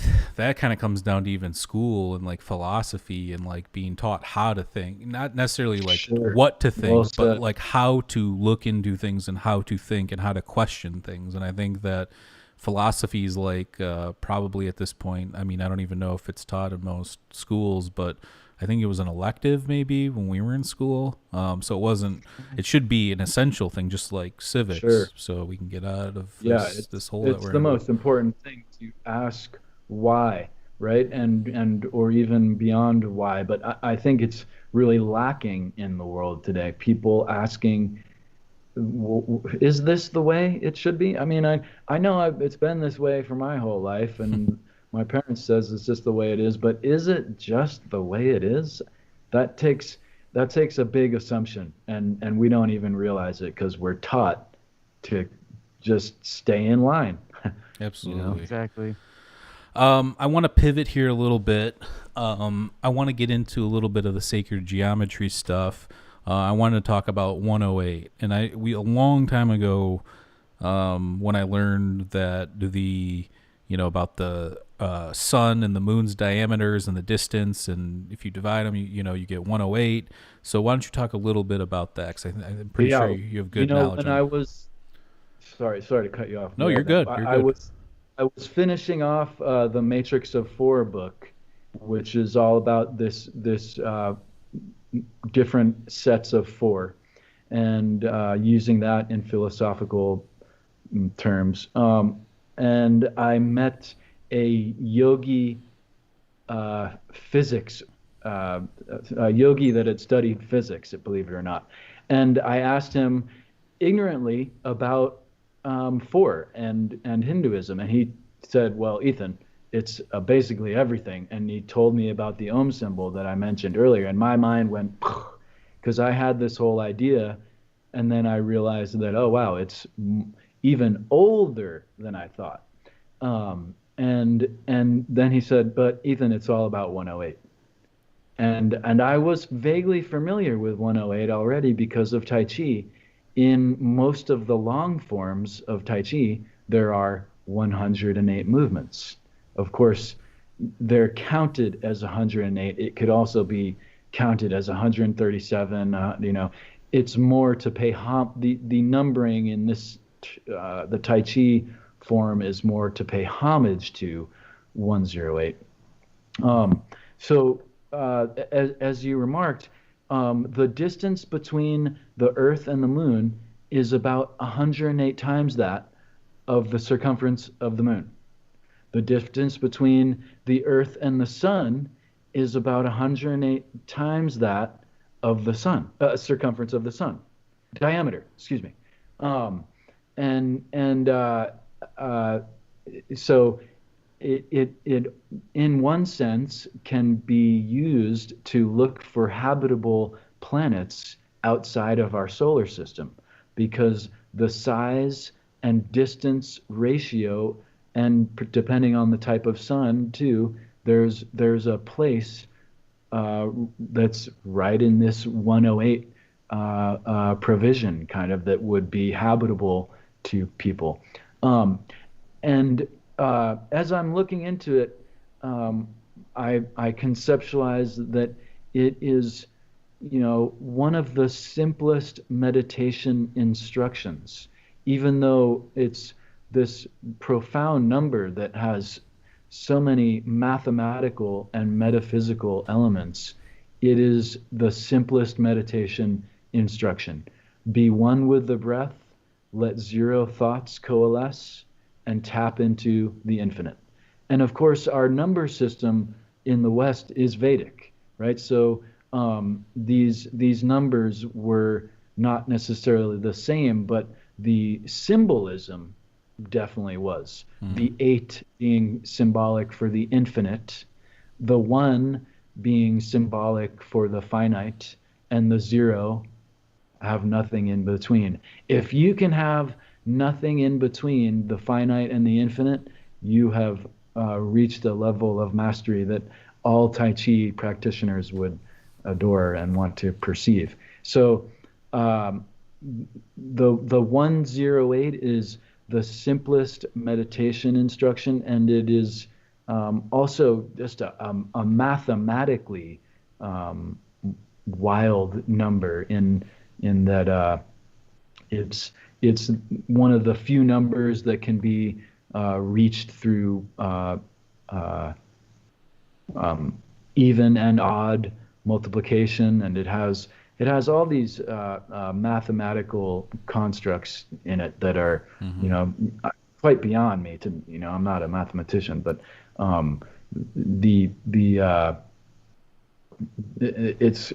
kind of comes down to even school and like philosophy and like being taught how to think, not necessarily like Sure. what to Well think, but said. like how to look into things and how to think and how to question things. And I think that philosophy is like probably at this point, I mean, I don't even know if it's taught in most schools, but I think it was an elective maybe when we were in school. So it wasn't. It should be an essential thing, just like Sure. civics, so we can get out of Yeah, this hole that it's we're the in. most important thing to ask why, right? And or even beyond why. But I think it's really lacking in the world today. People asking, is this the way it should be? I mean, I know it's been this way for my whole life, and my parents says it's just the way it is. But is it just the way it is? That takes that takes a big assumption, and we don't even realize it because we're taught to just stay in line. You know? Absolutely. Exactly. I want to pivot here a little bit. I want to get into a little bit of the sacred geometry stuff. I want to talk about 108, and we a long time ago, when I learned that about the sun and the moon's diameters and the distance, and if you divide them, you get 108. So why don't you talk a little bit about that? Because I'm pretty sure Yeah, you have you good know, knowledge when on. I was sorry to cut you off. No, Go you're ahead. Then. good. You're good. I was finishing off the Matrix of Four book, which is all about this different sets of four, and using that in philosophical terms. And I met a yogi physics, a yogi that had studied physics, believe it or not. And I asked him ignorantly about four and Hinduism, and he said, "Well, Ethan, it's basically everything." And he told me about the Om symbol that I mentioned earlier, and my mind went because I had this whole idea, and then I realized that, oh wow, it's even older than I thought. And then he said, "But Ethan, it's all about 108." And I was vaguely familiar with 108 already because of Tai Chi. In most of the long forms of Tai Chi, there are 108 movements. Of course, they're counted as 108. It could also be counted as 137. It's more to pay the numbering in this the Tai Chi form is more to pay homage to 108. So, as you remarked, the distance between the Earth and the Moon is about 108 times that of the circumference of the Moon. The distance between the Earth and the Sun is about 108 times that of the Sun, circumference of the Sun, diameter, excuse me. Um, and uh, so it in one sense can be used to look for habitable planets outside of our solar system because the size and distance ratio, and depending on the type of sun too, there's a place that's right in this 108 provision kind of that would be habitable to people. Um, and as I'm looking into it, um, I conceptualize that it is, one of the simplest meditation instructions, even though it's this profound number that has so many mathematical and metaphysical elements. It is the simplest meditation instruction. Be one with the breath, let zero thoughts coalesce, and tap into the infinite. And of course, our number system in the West is Vedic, right? So these numbers were not necessarily the same, but the symbolism definitely was. Mm-hmm. The eight being symbolic for the infinite, the one being symbolic for the finite, and the zero have nothing in between. If you can have nothing in between the finite and the infinite, you have reached a level of mastery that all Tai Chi practitioners would adore and want to perceive. So the 108 is the simplest meditation instruction, and it is also just a mathematically wild number in that it's one of the few numbers that can be reached through even and odd multiplication, and it has all these mathematical constructs in it that are, you Mm-hmm. know, quite beyond me. I'm not a mathematician, but um, the it's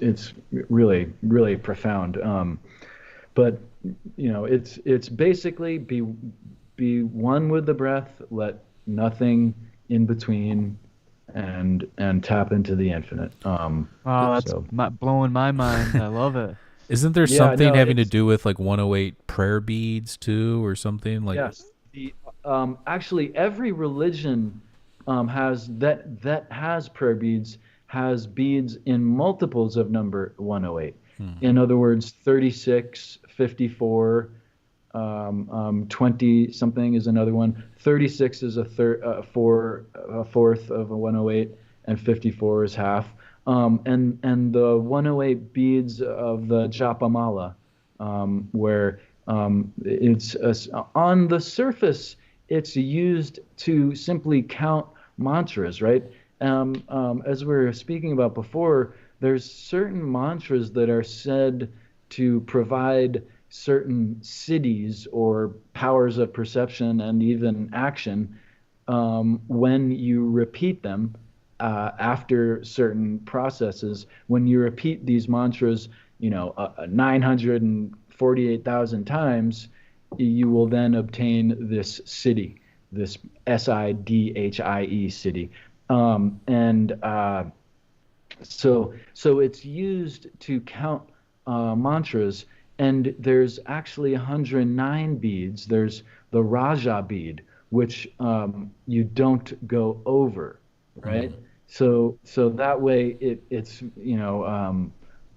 really really profound. But it's basically be one with the breath, let nothing in between, and tap into the infinite. Wow, that's So blowing my mind. I love it. Isn't there yeah, something no, having to it's do with like 108 prayer beads too, or something like? yes. The Actually, every religion has that has prayer beads, has beads in multiples of number 108. Hmm. In other words, 36, 54, 20 something is another one. 36 is a fourth of a 108, and 54 is half. And the 108 beads of the Japamala, where on the surface, it's used to simply count mantras, right? As we were speaking about before, there's certain mantras that are said to provide certain cities or powers of perception and even action when you repeat them after certain processes. When you repeat these mantras, 948,000 times, you will then obtain this city, this Sidhie city. And so it's used to count mantras, and there's actually 109 beads. There's the Raja bead, which you don't go over, right? Hmm. So that way it's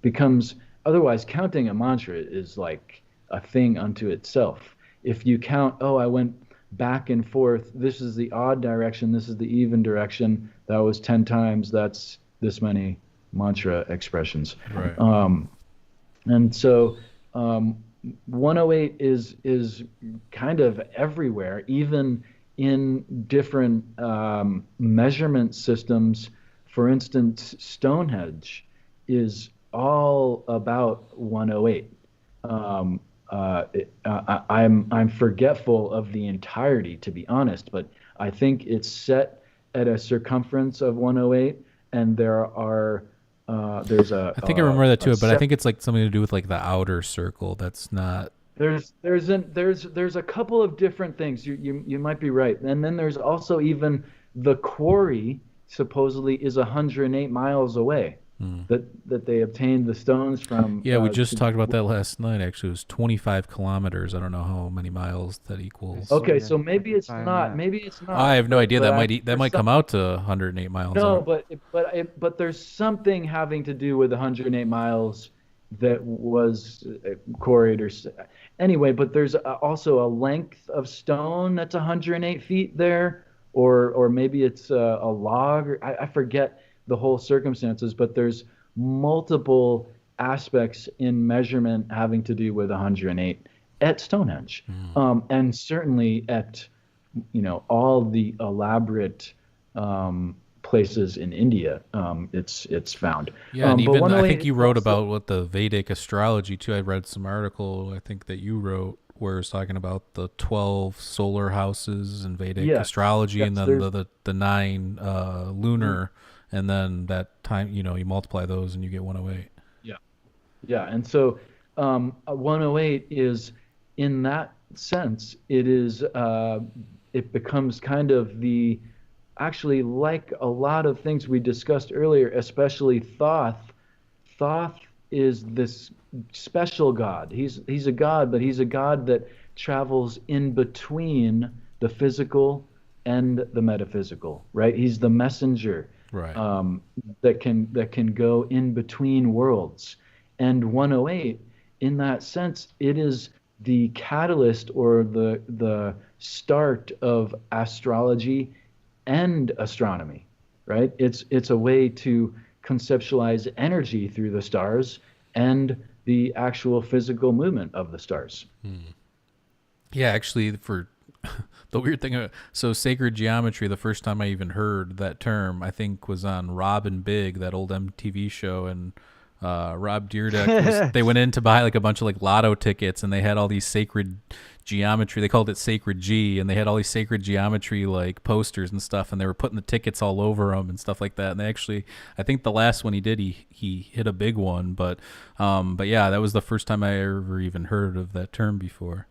becomes, otherwise counting a mantra is like a thing unto itself. If you count, oh, I went back and forth. This is the odd direction. This is the even direction. That was 10 times. That's this many mantra expressions. Right. Um, and so 108 is kind of everywhere, even in different measurement systems. For instance, Stonehenge is all about 108. I'm forgetful of the entirety, to be honest, but I think it's set at a circumference of 108, and there's I think I remember that a too, but I set think it's like something to do with like the outer circle. That's not. there's a couple of different things. You might be right, and then there's also even the quarry supposedly is 108 miles away, Hmm. that they obtained the stones from Yeah, we just to. talked about that last night. Actually, it was 25 kilometers. I don't know how many miles that I equals. see. Okay, I, so I can find that. maybe it's I not, have no but idea. but That I might that there's might come some. out to 108 miles. I No, don't. but there's something having to do with 108 miles that was quarried anyway. But there's also a length of stone that's 108 feet there, or maybe it's a log. I forget the whole circumstances, but there's multiple aspects in measurement having to do with 108 at Stonehenge, Hmm. and certainly at all the elaborate places in India. It's found. Yeah, and But even I 108 think is you wrote also about what the Vedic astrology too. I read some article I think that you wrote where it's talking about the 12 solar houses in Vedic yes, astrology, and yes. then the nine Mhm. lunar, and then that time you multiply those and you get 108. Yeah, yeah. And so 108 is, in that sense, it becomes kind of the, actually, like a lot of things we discussed earlier, especially Thoth. Thoth is this special god. He's a god, but he's a god that travels in between the physical and the metaphysical, right? He's the messenger Right. um, that can go in between worlds. And 108, in that sense, it is the catalyst or the start of astrology and astronomy, right? It's a way to conceptualize energy through the stars and the actual physical movement of the stars. Hmm. Yeah, actually, for The weird thing, so sacred geometry, the first time I even heard that term, I think was on Rob and Big, that old MTV show, and Rob Dyrdek they went in to buy like a bunch of like lotto tickets, and they had all these sacred geometry. They called it Sacred G, and they had all these sacred geometry like posters and stuff, and they were putting the tickets all over them and stuff like that. And they actually, I think the last one he did, he hit a big one, but yeah, that was the first time I ever even heard of that term before.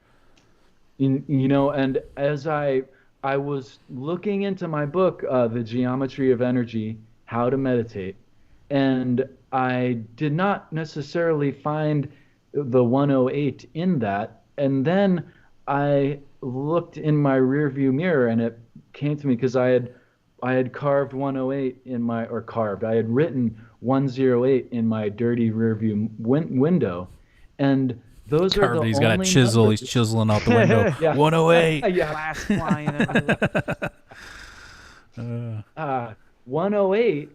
And as I was looking into my book, The Geometry of Energy, How to Meditate, and I did not necessarily find the 108 in that. And then I looked in my rearview mirror, and it came to me because I had carved 108 I had written 108 in my dirty rearview window, and those are Carved, the he's got a only chisel. numbers. He's chiseling out the window. Yeah. 108. Yeah. Glass flying everywhere. 108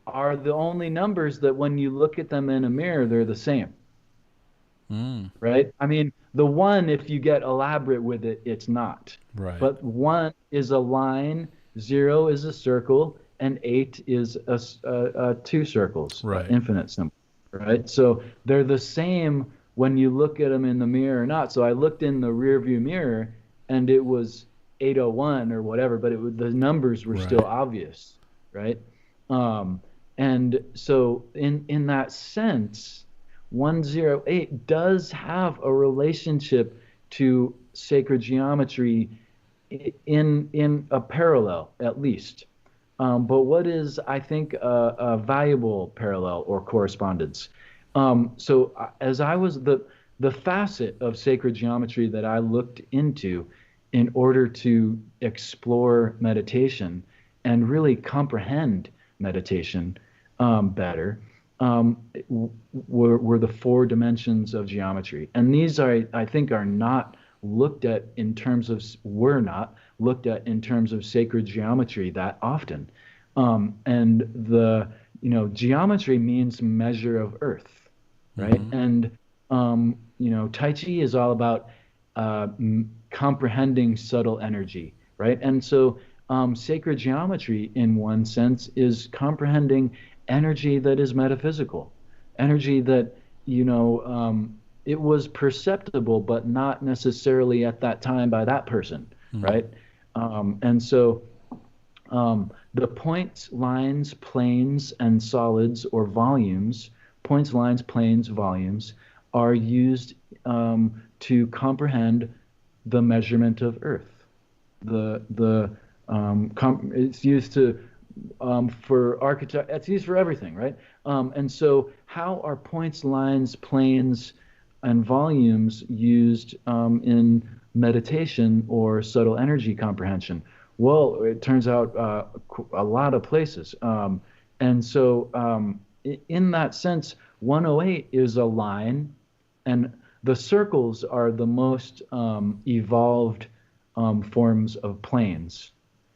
are the only numbers that when you look at them in a mirror, they're the same, right? I mean, the one, if you get elaborate with it, it's not. Right. But one is a line, 0 is a circle, and 8 is two circles, Right. infinite symbol, right? So they're the same when you look at them in the mirror or not. So I looked in the rear view mirror, and it was 801 or whatever, but the numbers were still obvious, right? And so in that sense, 108 does have a relationship to sacred geometry in a parallel, at least. But what is, I think, a valuable parallel or correspondence? So as I was the facet of sacred geometry that I looked into in order to explore meditation and really comprehend meditation better, were the 4 dimensions of geometry. And these I think were not looked at in terms of sacred geometry that often. And geometry means measure of earth, right? And Tai Chi is all about comprehending subtle energy, right? And so sacred geometry, in one sense, is comprehending energy that is metaphysical, energy that, it was perceptible, but not necessarily at that time by that person, right? And so the points, lines, planes, and solids or volumes, points, lines, planes, volumes, are used to comprehend the measurement of Earth. It's used for architecture. It's used for everything, right? And so, how are points, lines, planes, and volumes used in meditation or subtle energy comprehension? Well, it turns out a lot of places. And so, in that sense, 108 is a line, and the circles are the most evolved forms of planes,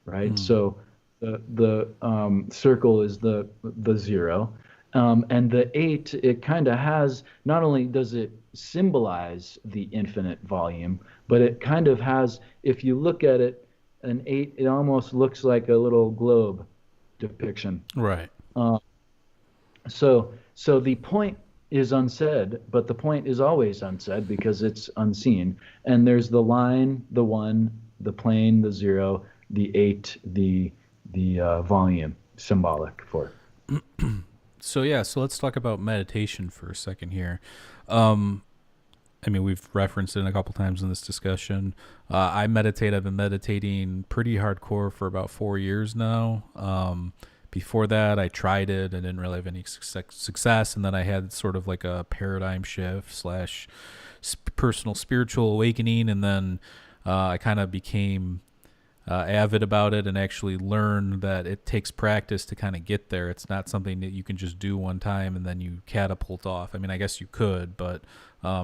right? So the circle is the 0, and the 8, it kind of has, not only does it symbolize the infinite volume, but it kind of has, if you look at it, an 8, it almost looks like a little globe depiction. Right. So the point is unsaid, but the point is always unsaid because it's unseen. And there's the line, the 1, the plane, the 0, the 8, the volume, symbolic for it. So let's talk about meditation for a second here. We've referenced it a couple times in this discussion. I've been meditating pretty hardcore for about 4 years now. Before that, I tried it and didn't really have any success. And then I had sort of like a paradigm shift / personal spiritual awakening. And then I kind of became avid about it and actually learned that it takes practice to kind of get there. It's not something that you can just do one time and then you catapult off. I mean, I guess you could, but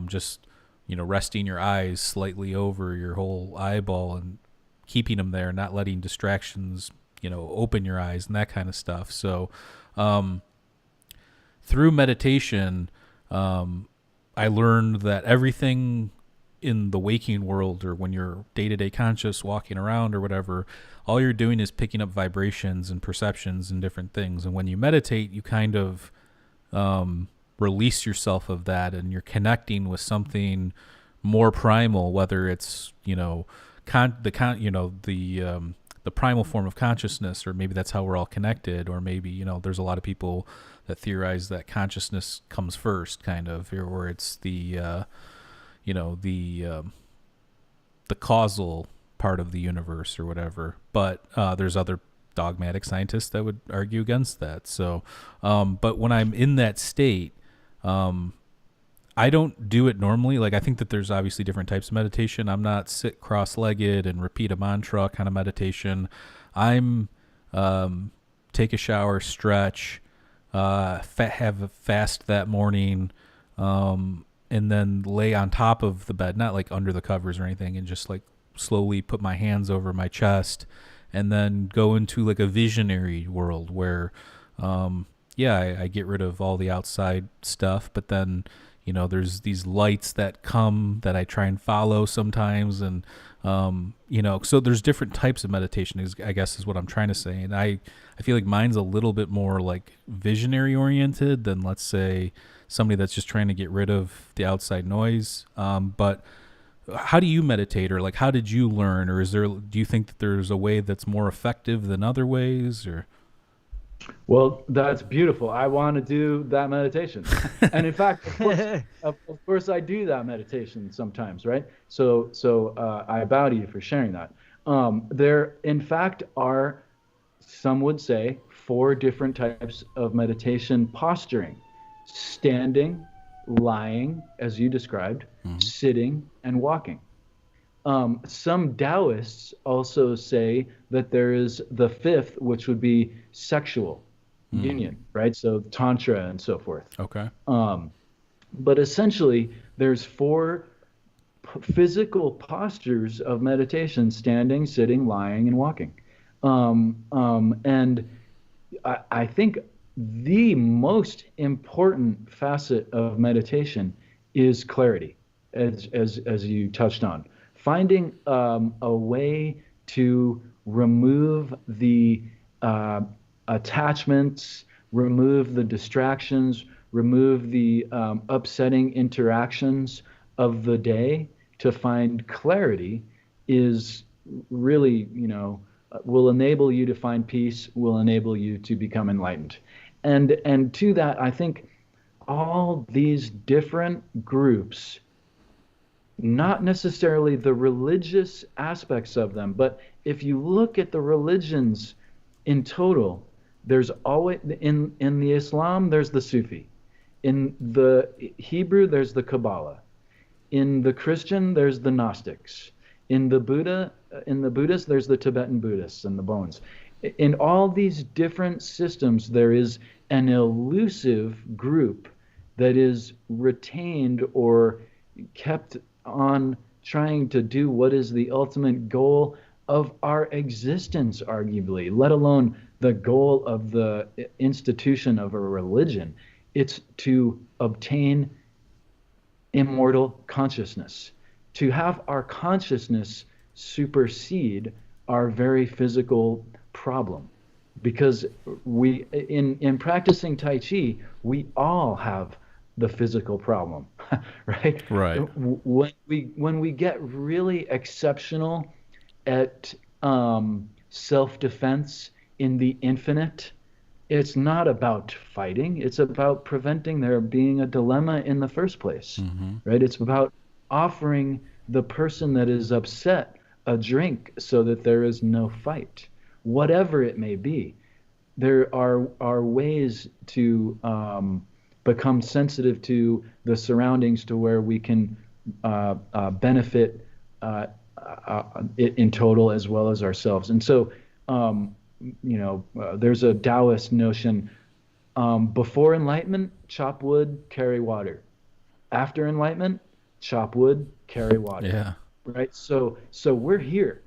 just, resting your eyes slightly over your whole eyeball and keeping them there, not letting distractions open your eyes and that kind of stuff. So through meditation, I learned that everything in the waking world or when you're day-to-day conscious walking around or whatever, all you're doing is picking up vibrations and perceptions and different things. And when you meditate, you kind of release yourself of that, and you're connecting with something more primal, whether it's, the primal form of consciousness, or maybe that's how we're all connected, or maybe, there's a lot of people that theorize that consciousness comes first, kind of, or it's the causal part of the universe or whatever. But there's other dogmatic scientists that would argue against that. So, but when I'm in that state, I don't do it normally. Like, I think that there's obviously different types of meditation. I'm not sit cross-legged and repeat a mantra kind of meditation. I'm take a shower, stretch, have a fast that morning, and then lay on top of the bed, not like under the covers or anything, and just like slowly put my hands over my chest, and then go into like a visionary world where, I get rid of all the outside stuff, but then, there's these lights that come that I try and follow sometimes. And, so there's different types of meditation, I guess is what I'm trying to say. And I feel like mine's a little bit more like visionary oriented than, let's say, somebody that's just trying to get rid of the outside noise. But how do you meditate, or like, how did you learn, or do you think that there's a way that's more effective than other ways, or? Well, that's beautiful. I want to do that meditation. And in fact, of course I do that meditation sometimes, right? So I bow to you for sharing that. There, in fact, are, some would say, 4 different types of meditation posturing: standing, lying, as you described, sitting, and walking. Some Taoists also say that there is the 5th, which would be sexual union, right? So tantra and so forth. Okay. But essentially, there's 4 physical postures of meditation: standing, sitting, lying, and walking. And I think the most important facet of meditation is clarity, as you touched on. Finding a way to remove the attachments, remove the distractions, remove the upsetting interactions of the day to find clarity is really, will enable you to find peace, will enable you to become enlightened. And to that, I think all these different groups, not necessarily the religious aspects of them, but if you look at the religions in total, there's always, in the Islam, there's the Sufi. In the Hebrew, there's the Kabbalah. In the Christian, there's the Gnostics. In the Buddhist, there's the Tibetan Buddhists and the Bones. In all these different systems, there is an elusive group that is retained or kept on trying to do what is the ultimate goal of our existence, arguably, let alone the goal of the institution of a religion. It's to obtain immortal consciousness, to have our consciousness supersede our very physical problem. Because we, in practicing Tai Chi, we all have the physical problem, right? Right. When we get really exceptional at self-defense in the infinite, it's not about fighting. It's about preventing there being a dilemma in the first place, right? It's about offering the person that is upset a drink so that there is no fight, whatever it may be. There are ways to become sensitive to the surroundings to where we can benefit in total as well as ourselves. And so, there's a Taoist notion: before enlightenment, chop wood, carry water. After enlightenment, chop wood, carry water. Yeah. Right. So we're here.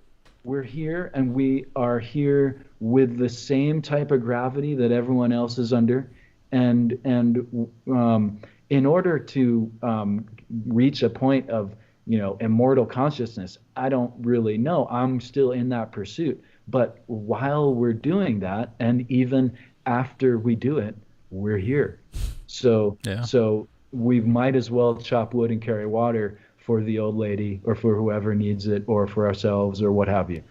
We're here, and we are here with the same type of gravity that everyone else is under. And in order to reach a point of immortal consciousness? I don't really know. I'm still in that pursuit. But while we're doing that, and even after we do it, we're here. So, Yeah. so we might as well chop wood and carry water for the old lady or for whoever needs it or for ourselves or what have you.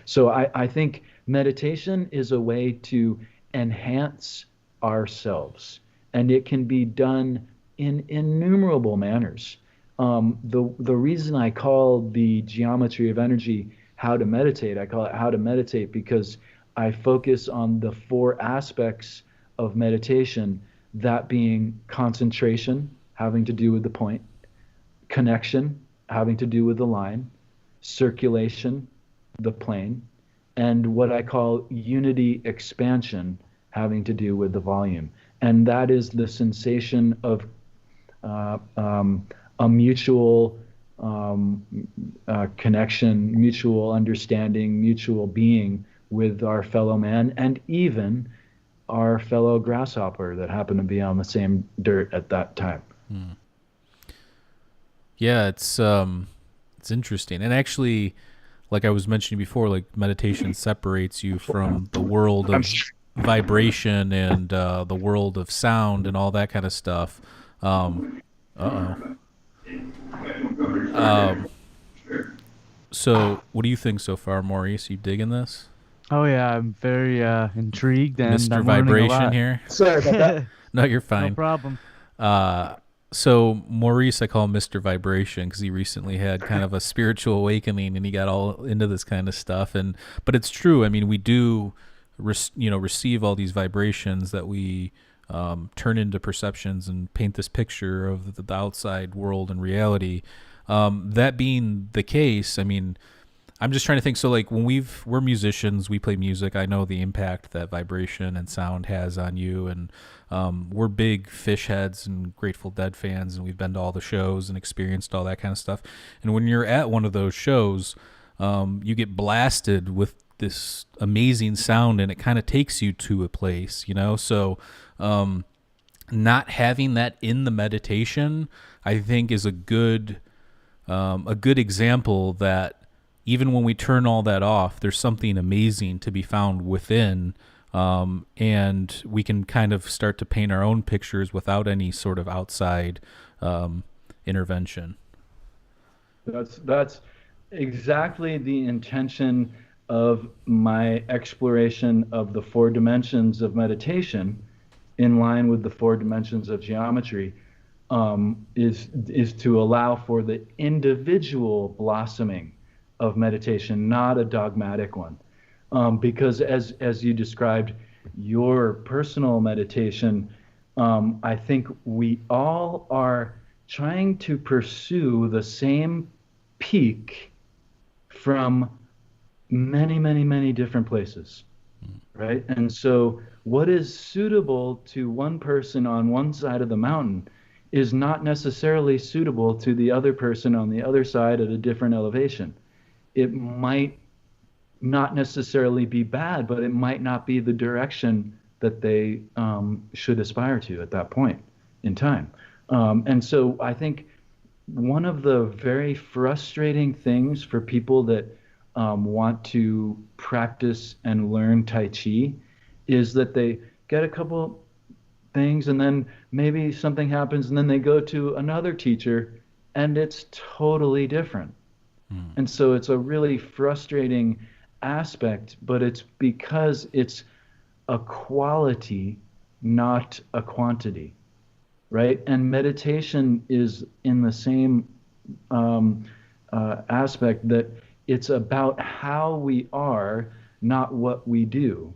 So I think meditation is a way to enhance ourselves, and it can be done in innumerable manners. The reason I call the geometry of energy how to meditate, I call it how to meditate because I focus on the four aspects of meditation, that being concentration, having to do with the point, connection, having to do with the line, circulation, the plane, and what I call unity expansion, having to do with the volume. And that is the sensation of uh, um, a mutual connection, mutual understanding, mutual being with our fellow man, and even our fellow grasshopper that happened to be on the same dirt at that time. Yeah, it's interesting. And actually, like I was mentioning before, like meditation separates you from the world I'm of vibration and the world of sound and all that kind of stuff. Um, uh-oh. Um, so what do you think so far, Maurice? You digging this? Oh yeah, I'm very intrigued and Mr. I'm learning a Vibration lot. here? sorry about that. No, you're No fine. problem. Uh, so Maurice, I call him Mr. Vibration because he recently had kind of a spiritual awakening and he got all into this kind of stuff. And but it's true. I mean, we do, receive all these vibrations that we turn into perceptions and paint this picture of the outside world and reality. That being the case, I mean, I'm just trying to think. So, like, when we're musicians, we play music. I know the impact that vibration and sound has on you, and we're big Fish heads and Grateful Dead fans, and we've been to all the shows and experienced all that kind of stuff. And when you're at one of those shows, you get blasted with this amazing sound, and it kind of takes you to a place, So, not having that in the meditation, I think, is a good example that even when we turn all that off, there's something amazing to be found within, and we can kind of start to paint our own pictures without any sort of outside intervention. That's exactly the intention of my exploration of the four dimensions of meditation, in line with the four dimensions of geometry, is to allow for the individual blossoming of meditation, not a dogmatic one. Because as you described your personal meditation, I think we all are trying to pursue the same peak from many, many, many different places, right? And so what is suitable to one person on one side of the mountain is not necessarily suitable to the other person on the other side at a different elevation. It might not necessarily be bad, but it might not be the direction that they should aspire to at that point in time. And so I think one of the very frustrating things for people that want to practice and learn Tai Chi is that they get a couple things and then maybe something happens and then they go to another teacher and it's totally different. And so it's a really frustrating aspect, but it's because it's a quality, not a quantity, right? And meditation is in the same aspect, that it's about how we are, not what we do,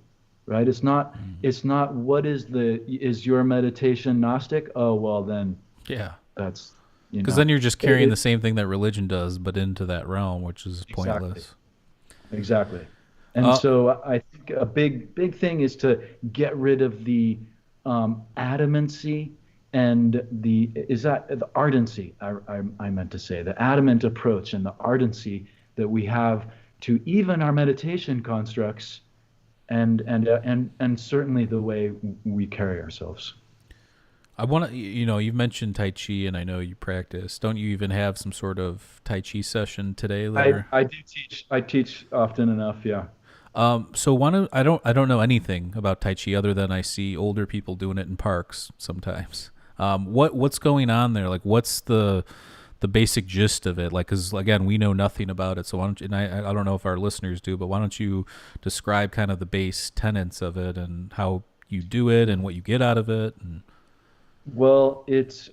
right? It's not what is your meditation Gnostic? Oh, well then Yeah. that's, Because then you're just carrying it, the same thing that religion does, but into that realm, which is exactly. pointless. Exactly. And Uh, so I think a big thing is to get rid of the adamancy and the ardency. I meant to say the adamant approach and the ardency that we have to even our meditation constructs, and certainly the way we carry ourselves. I want to, you've mentioned Tai Chi and I know you practice. Don't you even have some sort of Tai Chi session today I there? I do teach. I teach often enough. Yeah. So one of, I don't know anything about Tai Chi other than I see older people doing it in parks sometimes. What's going on there? Like, what's the basic gist of it? Like, because again, we know nothing about it. So why don't you, and I don't know if our listeners do, but why don't you describe kind of the base tenets of it and how you do it and what you get out of it? And Well, it's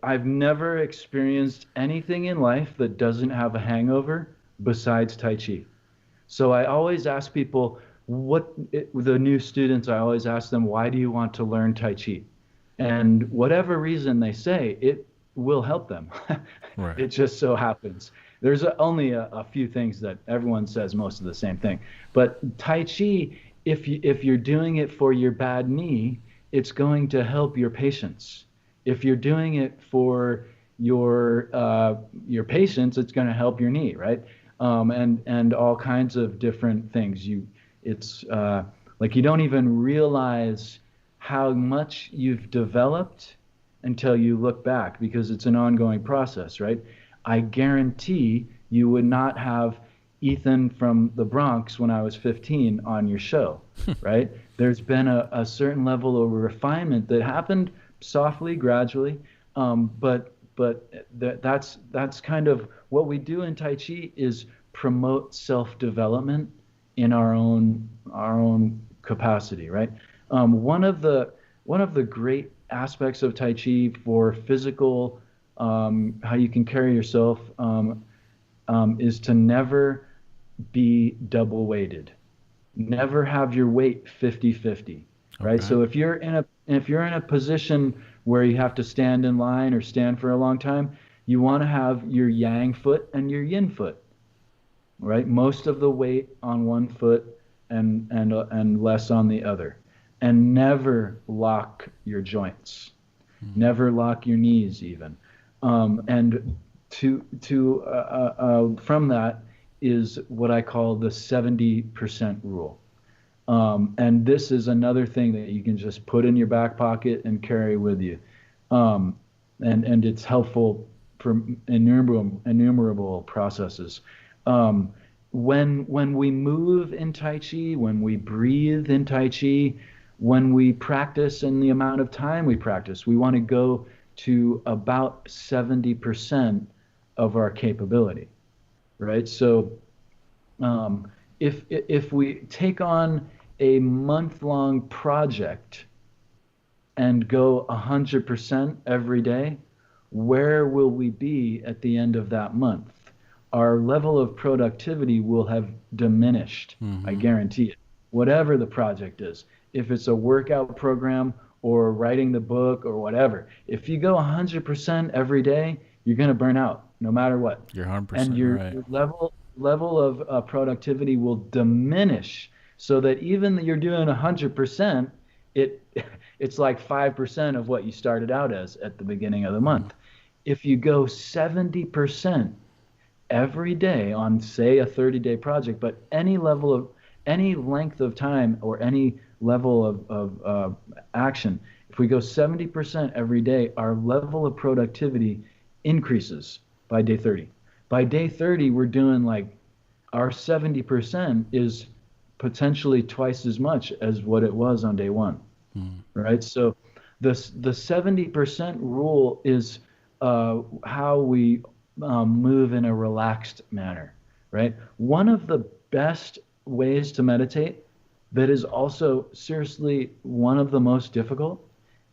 I've never experienced anything in life that doesn't have a hangover besides Tai Chi. So I always ask people, the new students, I always ask them, why do you want to learn Tai Chi? And whatever reason they say, it will help them. right. It just so happens. There's only a few things that everyone says most of the same thing. But Tai Chi, if you're doing it for your bad knee, it's going to help your patience. If you're doing it for your patience, it's going to help your knee, right? And all kinds of different things. It's like you don't even realize how much you've developed until you look back because it's an ongoing process, right? I guarantee you would not have Ethan from the Bronx when I was 15 on your show, right? There's been a certain level of refinement that happened softly, gradually, but that's kind of what we do in Tai Chi is promote self-development in our own capacity, right? One of the great aspects of Tai Chi for physical, how you can carry yourself, is to never be double weighted. Never have your weight 50-50, right? Okay. So if you're in a position where you have to stand in line or stand for a long time, you want to have your yang foot and your yin foot, right? Most of the weight on one foot and less on the other. And never lock your joints. Never lock your knees even. And from that is what I call the 70% rule. And this is another thing that you can just put in your back pocket and carry with you. Um, and it's helpful for innumerable processes. Um, when we move in Tai Chi, when we breathe in Tai Chi, when we practice and the amount of time we practice, we want to go to about 70% of our capability, right? So if we take on a month-long project and go 100% every day, where will we be at the end of that month? Our level of productivity will have diminished, I Mm-hmm. guarantee it, whatever the project is. If it's a workout program or writing the book or whatever, if you go 100% every day, you're going to burn out no matter what. You're And 100% right. your level of productivity will diminish so that even that you're doing 100%, it it's like 5% of what you started out as at the beginning of the Mm-hmm. month. If you go 70% every day on, say, a 30-day project, but any length of time or any level of action, if we go 70% every day, our level of productivity increases by day 30. By day 30, we're doing like our 70% is potentially twice as much as what it was on day one, right? So the 70% rule is how we move in a relaxed manner, right? One of the best ways to meditate that is also seriously one of the most difficult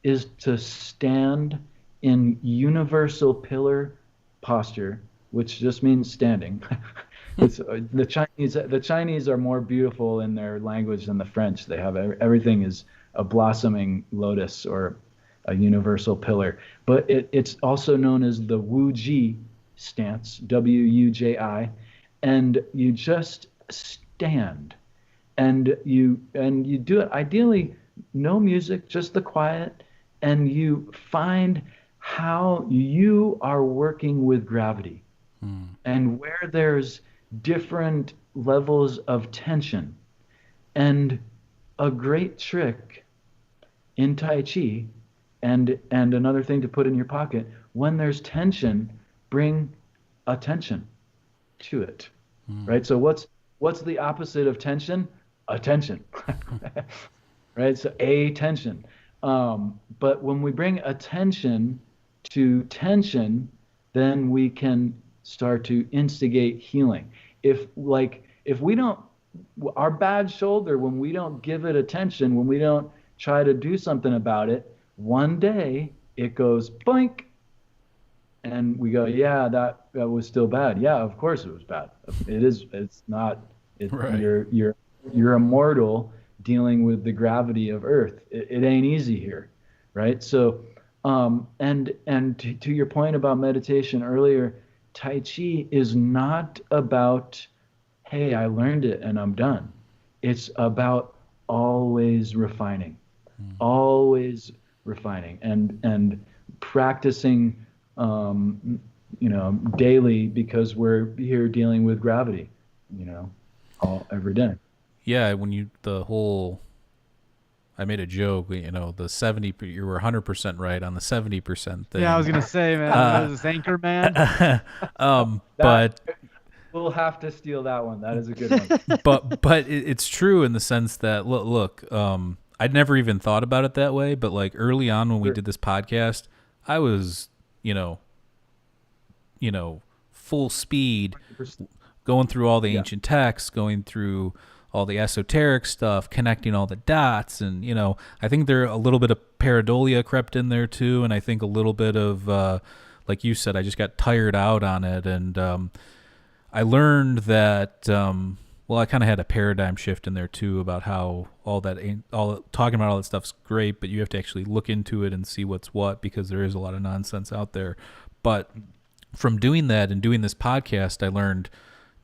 is to stand in universal pillar posture, which just means standing. It's the Chinese are more beautiful in their language than the French. They have everything is a blossoming lotus or a universal pillar. But it's also known as the Wu Ji stance, Wuji, and you just stand and you do it ideally no music, just the quiet, and you find how you are working with gravity and where there's different levels of tension. And a great trick in Tai Chi, and another thing to put in your pocket, when there's tension, bring attention to it, right? So what's the opposite of tension? Attention, right? So attention. But when we bring attention to tension, then we can start to instigate healing. If we don't, our bad shoulder, when we don't give it attention, when we don't try to do something about it, one day it goes boink, and we go, yeah, that was still bad. Yeah, of course it was bad. It is. It's not. Right. You're immortal dealing with the gravity of Earth. It ain't easy here, right? So, and to your point about meditation earlier, Tai Chi is not about, hey, I learned it and I'm done. It's about always refining, always refining, and practicing, daily, because we're here dealing with gravity, every day. Yeah, I made a joke, the 70, you were 100% right on the 70% thing. Yeah, I was gonna say, man, what is this Anchor Man? But we'll have to steal that one. That is a good one. but it's true in the sense that look, I'd never even thought about it that way, but like early on when we did this podcast, I was, full speed going through all the ancient texts, going through all the esoteric stuff, connecting all the dots. And, I think there a little bit of pareidolia crept in there too. And I think a little bit of, like you said, I just got tired out on it. And I learned that, I kind of had a paradigm shift in there too about how talking about all that stuff's great, but you have to actually look into it and see what's what, because there is a lot of nonsense out there. But from doing that and doing this podcast, I learned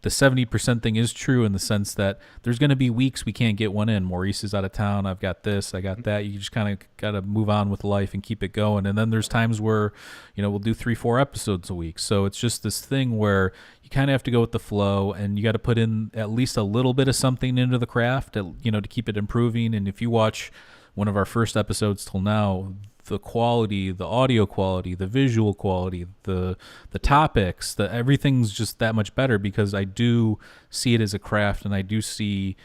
the 70% thing is true in the sense that there's going to be weeks we can't get one in. Maurice is out of town. I've got this, I got that. You just kind of got to move on with life and keep it going. And then there's times where, we'll do 3-4 episodes a week. So it's just this thing where you kind of have to go with the flow, and you got to put in at least a little bit of something into the craft, to keep it improving. And if you watch one of our first episodes till now, the quality, the audio quality, the visual quality, the topics, everything's just that much better, because I do see it as a craft, and I do see,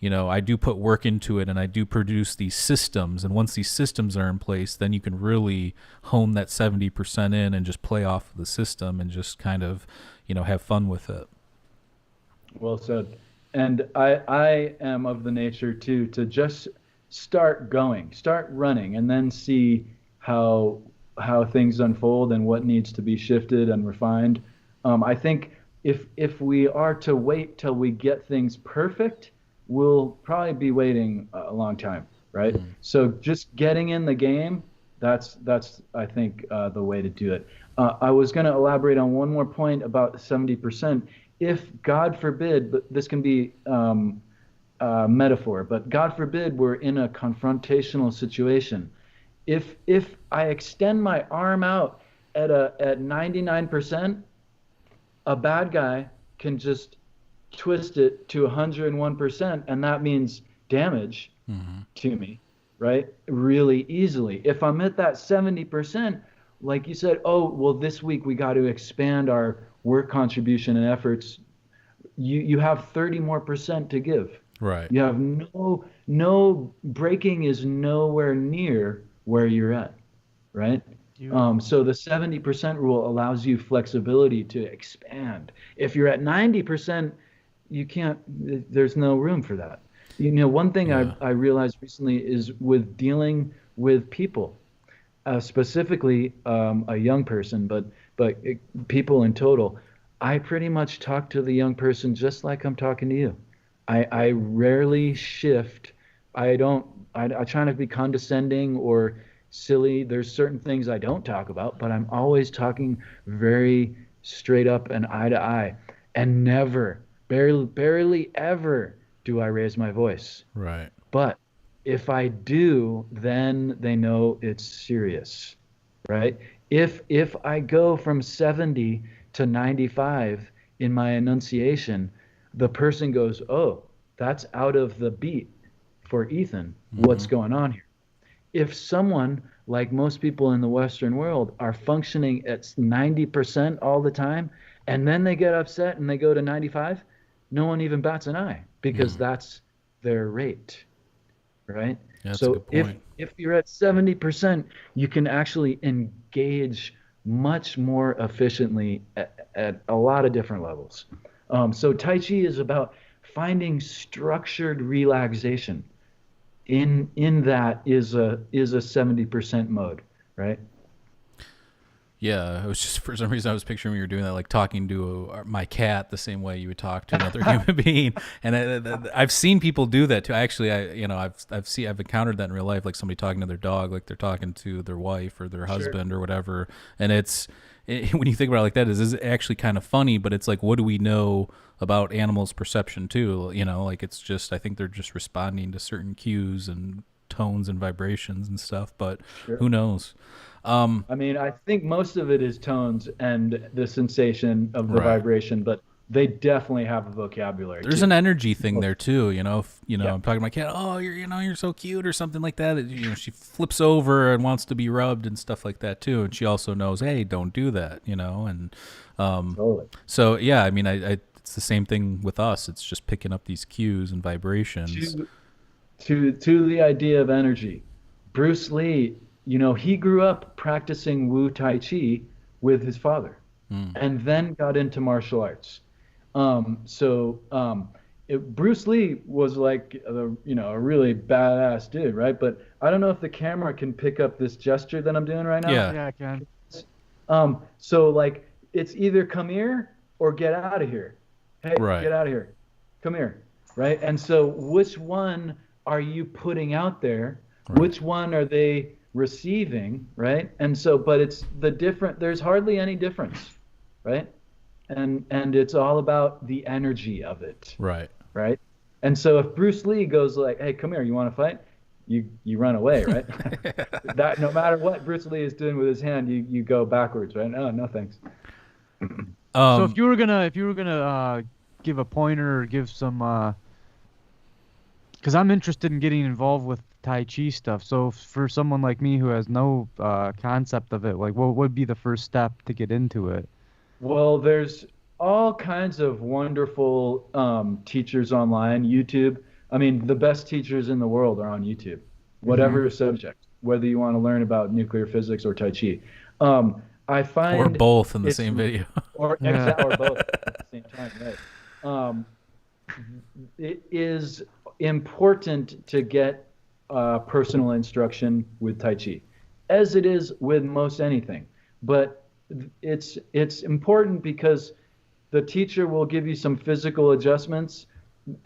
I do put work into it, and I do produce these systems. And once these systems are in place, then you can really hone that 70% in and just play off of the system and just kind of, have fun with it. Well said. And I am of the nature too to just start running, and then see how things unfold and what needs to be shifted and refined. I think if we are to wait till we get things perfect, we'll probably be waiting a long time, right? Mm-hmm. So just getting in the game, that's I think the way to do it. I was going to elaborate on one more point about 70%. If God forbid, but this can be metaphor, but God forbid we're in a confrontational situation. If I extend my arm out at 99%, a bad guy can just twist it to 101%, and that means damage to me, right? Really easily. If I'm at that 70%, like you said, this week we got to expand our work contribution and efforts. You have 30 more percent to give. Right. You have no breaking is nowhere near where you're at, right? So the 70% rule allows you flexibility to expand. If you're at 90%, you can't. There's no room for that. One thing I realized recently is with dealing with people, specifically a young person, but people in total. I pretty much talk to the young person just like I'm talking to you. I rarely shift. I try not to be condescending or silly. There's certain things I don't talk about, but I'm always talking very straight up and eye to eye, and barely ever do I raise my voice. Right. But if I do, then they know it's serious, right? If I go from 70 to 95 in my enunciation, the person goes, oh, that's out of the beat for Ethan. What's going on here? if someone like most people in the Western world are functioning at 90% all the time, and then they get upset and they go to 95, no one even bats an eye because Mm. that's their rate, right? Yeah, that's a So good point. if you're at 70%, you can actually engage much more efficiently at a lot of different levels. So Tai Chi is about finding structured relaxation. In that is a 70% mode, right? Yeah, it was just for some reason I was picturing you were doing that, like talking to my cat the same way you would talk to another human being. And I've seen people do that too. Actually, I've encountered that in real life, like somebody talking to their dog, like they're talking to their wife or their Sure. husband or whatever. And when you think about it like that, is actually kind of funny. But it's like, what do we know about animals' perception too? Like it's just I think they're just responding to certain cues and tones and vibrations and stuff. But Sure. who knows? I mean, I think most of it is tones and the sensation of the Right. vibration, but they definitely have a vocabulary There's an too. energy thing Oh, there too, if, yeah. I'm talking to my cat, oh, you're so cute or something like that. She flips over and wants to be rubbed and stuff like that too. And she also knows, hey, don't do that, and Totally. so yeah, I mean, it's the same thing with us. It's just picking up these cues and vibrations. To to the idea of energy. Bruce Lee, he grew up practicing Wu Tai Chi with his father Mm. and then got into martial arts. So Bruce Lee was like a really badass dude, right? But I don't know if the camera can pick up this gesture that I'm doing right now. Yeah, Yeah, I can. So like it's either come here or get out of here. Hey, right, get out of here. Come here. Right? And so which one are you putting out there? right, Which one are they receiving? Right? And so but it's the different there's hardly any difference, right? And it's all about the energy of it, right. right? And so if Bruce Lee goes like, "Hey, come here, you want to fight?" You run away, right? That no matter what Bruce Lee is doing with his hand, you go backwards, right? No, no thanks. So um, if you were gonna give a pointer or give some because I'm interested in getting involved with Tai Chi stuff. So for someone like me who has no concept of it, like what would be the first step to get into it? Well, there's all kinds of wonderful teachers online, YouTube. I mean, the best teachers in the world are on YouTube, Mm-hmm. whatever subject, whether you want to learn about nuclear physics or Tai Chi. I or find both in the it's same video. Yeah. or both at the same time, right? Um, it is important to get personal instruction with Tai Chi, as it is with most anything. But it's important because the teacher will give you some physical adjustments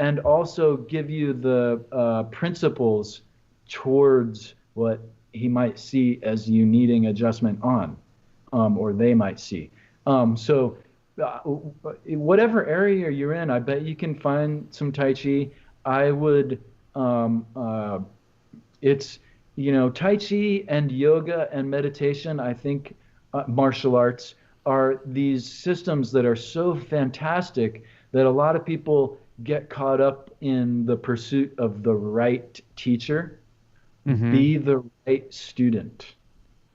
and also give you the principles towards what he might see as you needing adjustment on, or they might see. So, whatever area you're in, I bet you can find some Tai Chi. I would, um, uh, it's, Tai Chi and yoga and meditation, I think martial arts are these systems that are so fantastic that a lot of people get caught up in the pursuit of the right teacher. Mm-hmm. Be the right student,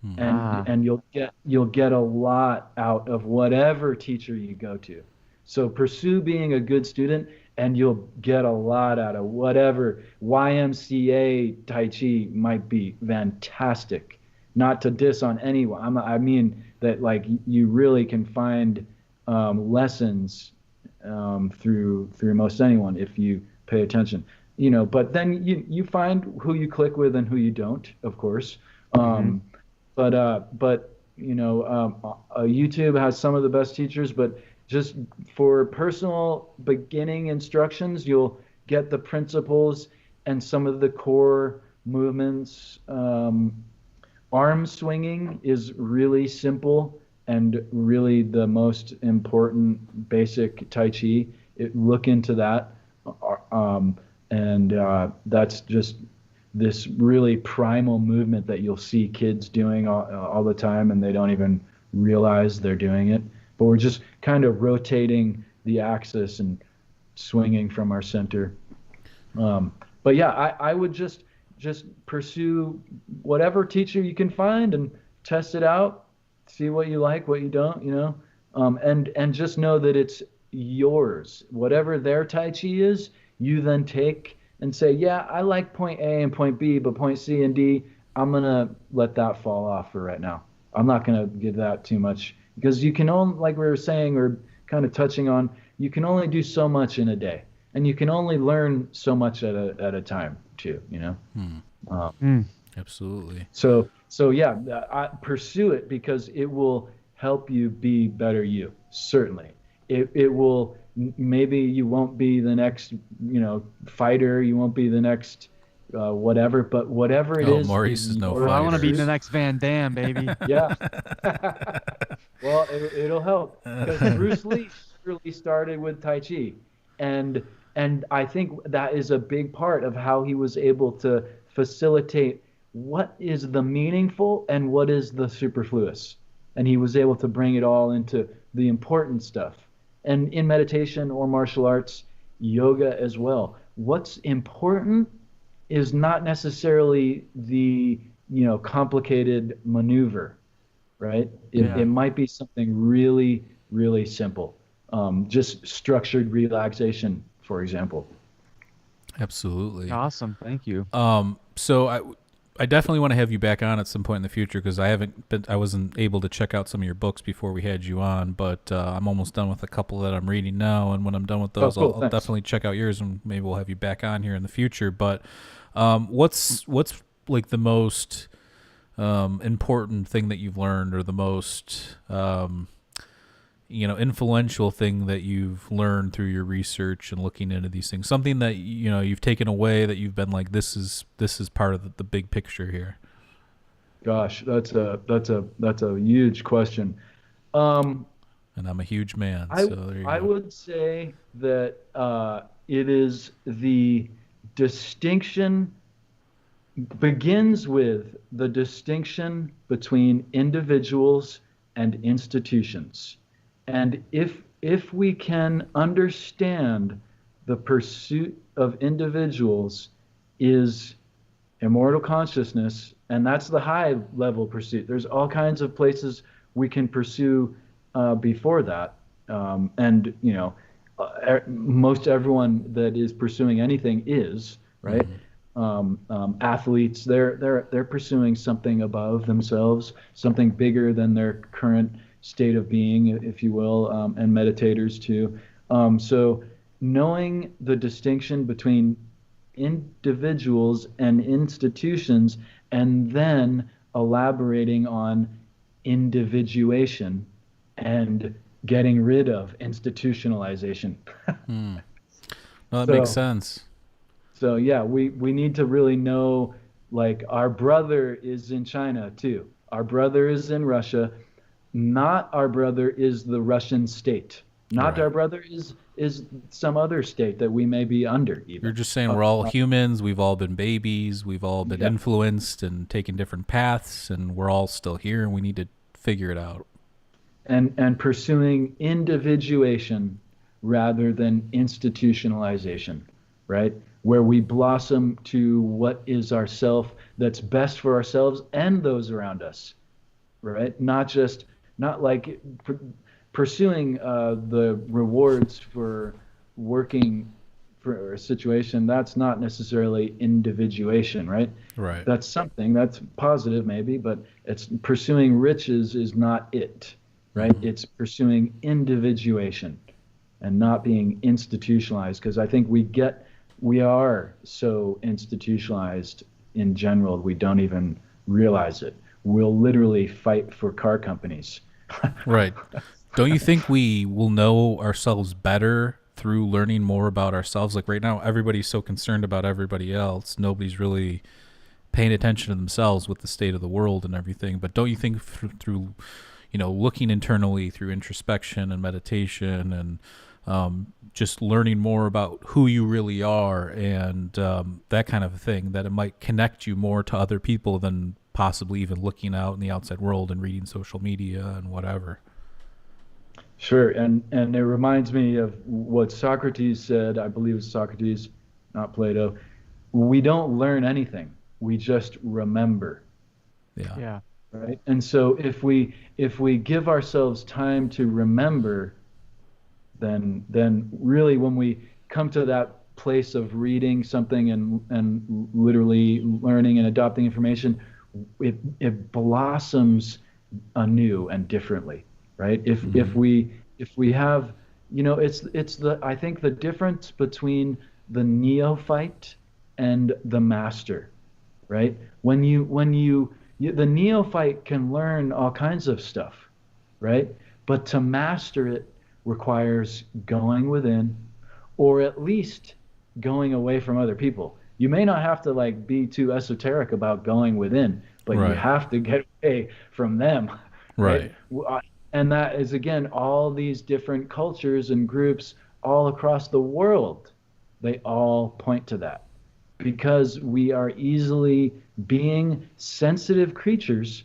Hmm. and Ah. and you'll get a lot out of whatever teacher you go to. So pursue being a good student, and you'll get a lot out of whatever YMCA Tai Chi might be fantastic. Not to diss on anyone. I mean that like you really can find lessons through most anyone if you pay attention. But then you find who you click with and who you don't, of course. Mm-hmm. Um, but YouTube has some of the best teachers, but just for personal beginning instructions, you'll get the principles and some of the core movements. Arm swinging is really simple and really the most important basic Tai Chi. Look into that. Um, and that's just this really primal movement that you'll see kids doing all the time and they don't even realize they're doing it. But we're just kind of rotating the axis and swinging from our center. But yeah, I would just just pursue whatever teacher you can find and test it out, see what you like, what you don't, and just know that it's yours. Whatever their Tai Chi is, you then take and say, yeah, I like point A and point B, but point C and D, I'm gonna let that fall off for right now. I'm not gonna give that too much because you can only, like we were saying or kind of touching on, you can only do so much in a day, and you can only learn so much at a time too. Um, Mm. Absolutely. so yeah, I pursue it because it will help you be better you. Certainly, it will. Maybe you won't be the next, fighter. You won't be the next, whatever. But whatever it Oh, is Maurice is no Well, I want to be fighter. the next Van Damme, baby. Yeah. Well, it'll help because Bruce Lee really started with Tai Chi, and I think that is a big part of how he was able to facilitate what is the meaningful and what is the superfluous, and he was able to bring it all into the important stuff. And in meditation or martial arts, yoga as well, what's important is not necessarily the complicated maneuver, right? It Yeah. might be something really, really simple. Just structured relaxation, for example. Absolutely. Awesome. Thank you. So I definitely want to have you back on at some point in the future because I wasn't able to check out some of your books before we had you on, but I'm almost done with a couple that I'm reading now, and when I'm done with Oh, those, cool. I'll Thanks. definitely check out yours, and maybe we'll have you back on here in the future. But what's like the most important thing that you've learned, or the most influential thing that you've learned through your research and looking into these things? Something that you've taken away that you've been like, this is part of the big picture here. Gosh, that's a huge question. Um, And I'm a huge man, I so there you I go. would say that it is the distinction begins with the distinction between individuals and institutions. And if we can understand the pursuit of individuals is immortal consciousness, and that's the high level pursuit. There's all kinds of places we can pursue before that, and most everyone that is pursuing anything is right. Hmm. Athletes, they're pursuing something above themselves, something bigger than their current state of being, if you will, and meditators too. So knowing the distinction between individuals and institutions, and then elaborating on individuation and getting rid of institutionalization. Hmm. No, that makes So sense. so yeah, we need to really know, like, our brother is in China too. Our brother is in Russia. Not our brother is the Russian state. Not Right. our brother is some other state that we may be under You're even. just saying Uh, we're all humans. We've all been babies. We've all been yeah. influenced and taken different paths, and we're all still here, and we need to figure it out. And pursuing individuation rather than institutionalization, right? Where we blossom to what is ourself that's best for ourselves and those around us, right? Not like pursuing the rewards for working for a situation. That's not necessarily individuation, right? Right. That's something that's positive maybe, but it's pursuing riches is not it, right? Hmm. It's pursuing individuation and not being institutionalized, because I think we are so institutionalized in general we don't even realize it. We'll literally fight for car companies. Right. Don't you think we will know ourselves better through learning more about ourselves? Like right now, everybody's so concerned about everybody else. Nobody's really paying attention to themselves with the state of the world and everything. But don't you think through looking internally through introspection and meditation and just learning more about who you really are and that kind of thing, that it might connect you more to other people than possibly even looking out in the outside world and reading social media and whatever? Sure, and it reminds me of what Socrates said. I believe it's Socrates, not Plato. We don't learn anything. we just remember, Yeah. Yeah. right? And so if we give ourselves time to remember, then really when we come to that place of reading something and literally learning and adopting information, it blossoms anew and differently, right? If we have, it's the I think the difference between the neophyte and the master, right? The neophyte can learn all kinds of stuff, right? But to master it requires going within, or at least going away from other people. You may not have to like be too esoteric about going within, but you Right. have to get away from them, right? Right. And that is again all these different cultures and groups all across the world. They all point to that because we are easily being sensitive creatures,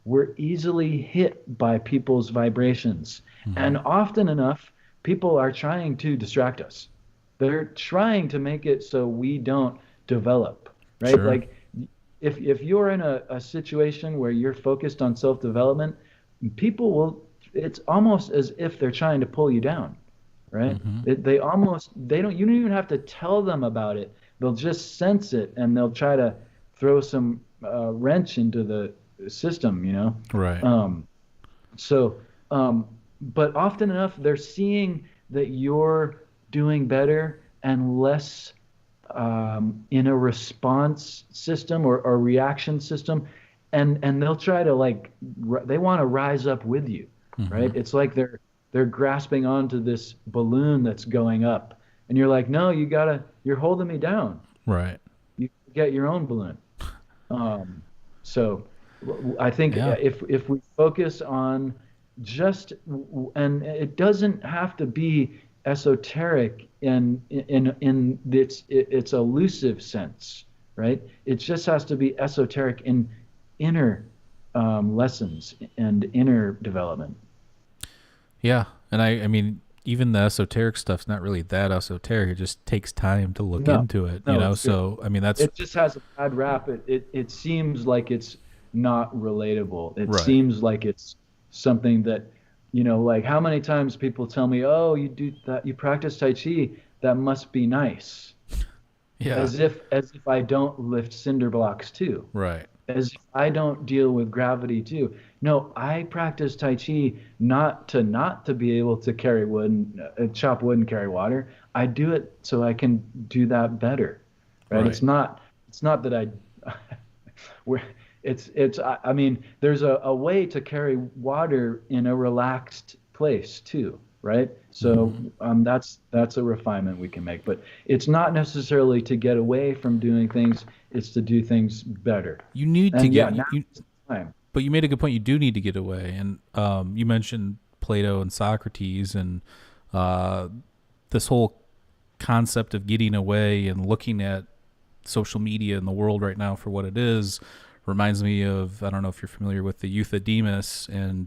we're easily hit by people's vibrations. Mm-hmm. And often enough, people are trying to distract us. They're trying to make it so we don't develop, right? Sure. Like if you're in a situation where you're focused on self-development, people will, it's almost as if they're trying to pull you down, right? Mm-hmm. They don't, you don't even have to tell them about it. They'll just sense it and they'll try to throw some wrench into the system, Right. So, but often enough, they're seeing that you're doing better and less in a response system or reaction system, and they'll try to like they want to rise up with you, Mm-hmm. right? It's like they're grasping onto this balloon that's going up, and you're like, no, you're holding me down. Right. You get your own balloon. So I think Yeah. if we focus on just, and it doesn't have to be esoteric in its elusive sense, right? It just has to be esoteric in inner lessons and inner development. Yeah. And I mean, even the esoteric stuff's not really that esoteric. It just takes time to look No, into it, no, it's good. So, I mean, that's It just has a bad rap. It seems like it's not relatable. It right. seems like it's something that, like how many times people tell me, "Oh, you do that, you practice Tai Chi, that must be nice." Yeah. As if I don't lift cinder blocks too. Right. As if I don't deal with gravity too. No, I practice Tai Chi not to be able to carry wood and chop wood and carry water. I do it so I can do that better, right? Right. It's not that I we're I mean there's a way to carry water in a relaxed place too, right? So Mm-hmm. that's a refinement we can make, but it's not necessarily to get away from doing things, it's to do things better. You need to And yeah, get now you, is the time. but you made a good point. You do need to get away, and you mentioned Plato and Socrates, and uh, this whole concept of getting away and looking at social media in the world right now for what it is reminds me of, I don't know if you're familiar with the Euthydemus and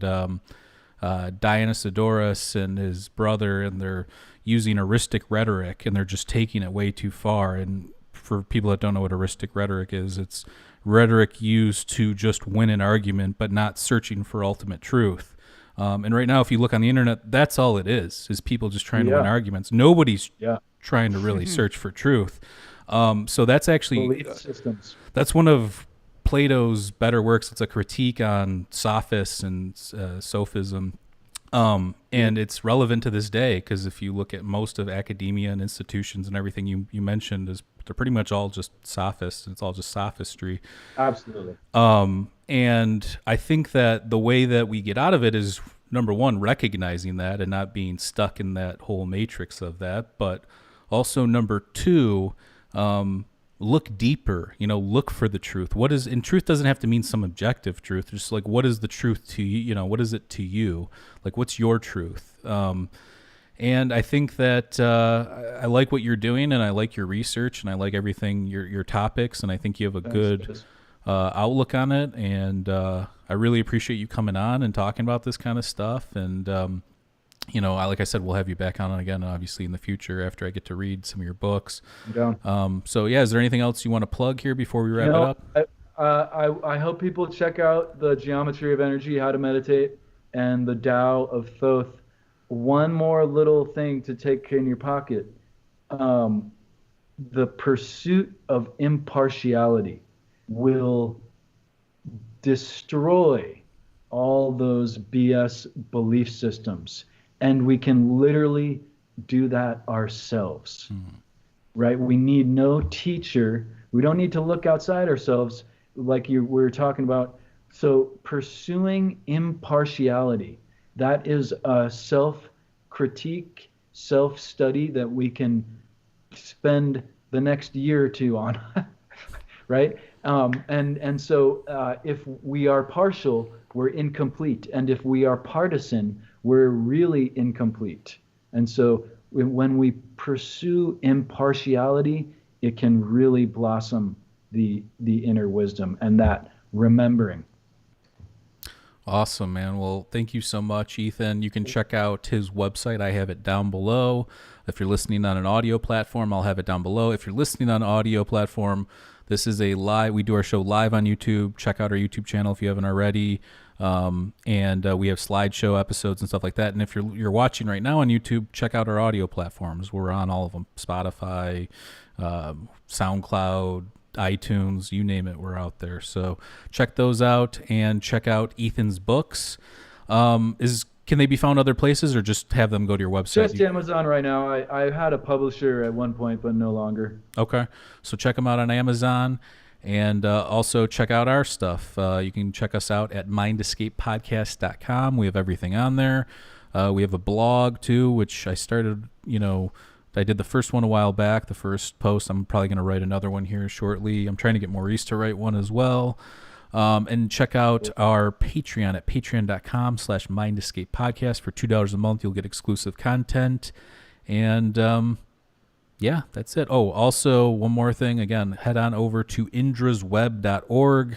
Dionysiodorus and his brother, and they're using eristic rhetoric, and they're just taking it way too far. And for people that don't know what eristic rhetoric is, it's rhetoric used to just win an argument, but not searching for ultimate truth. And right now, if you look on the internet, that's all it is people just trying to win Yeah, arguments. Nobody's yeah. trying to really search for truth. So that's actually, Belief systems. that's one of Plato's better works. It's a critique on sophists and sophism. And it's relevant to this day because if you look at most of academia and institutions and everything you mentioned, they're pretty much all just sophists. It's all just sophistry. Absolutely. And I think that the way that we get out of it is, number one, recognizing that and not being stuck in that whole matrix of that. But also, number two, look deeper, look for the truth. And truth doesn't have to mean some objective truth. Just like, what is the truth to you? What is it to you? Like, what's your truth? And I think that I like what you're doing, and I like your research, and I like everything, your topics, and I think you have a Thanks, good Chris. outlook on it. And I really appreciate you coming on and talking about this kind of stuff. And like I said, we'll have you back on again, obviously, in the future after I get to read some of your books. I'm down. So yeah, is there anything else you want to plug here before we You wrap it know, up? I hope people check out the Geometry of Energy, How to Meditate, and the Tao of Thoth. One more little thing to take in your pocket. Um, the pursuit of impartiality will destroy all those BS belief systems. And we can literally do that ourselves, right? We need no teacher. We don't need to look outside ourselves like we were talking about. So pursuing impartiality, that is a self-critique, self-study that we can spend the next year or two on, right? And so if we are partial, we're incomplete, and if we are partisan, we're really incomplete. And so when we pursue impartiality, it can really blossom the inner wisdom and that remembering. Awesome, man. Well, thank you so much, Ethan. You can check out his website. I have it down below. If you're listening on an audio platform, I'll have it down below. If you're listening on an audio platform, this is a live. We do our show live on YouTube. Check out our YouTube channel if you haven't already. And we have slideshow episodes and stuff like that. And if you're watching right now on YouTube, check out our audio platforms. We're on all of them: Spotify, SoundCloud, iTunes, you name it, we're out there. So check those out, and check out Ethan's books. Can they be found other places, or just have them go to your website? Just Amazon right now. I had a publisher at one point, but no longer. Okay, so check them out on Amazon, and also check out our stuff. You can check us out at mindescapepodcast.com. We have everything on there. We have a blog too, which I started, I did the first one a while back, the first post. I'm probably going to write another one here shortly. I'm trying to get Maurice to write one as well. And check out our Patreon at patreon.com/mindescapepodcast. For $2 a month, you'll get exclusive content. And yeah, that's it. Oh, also, one more thing. Again, head on over to indrasweb.org.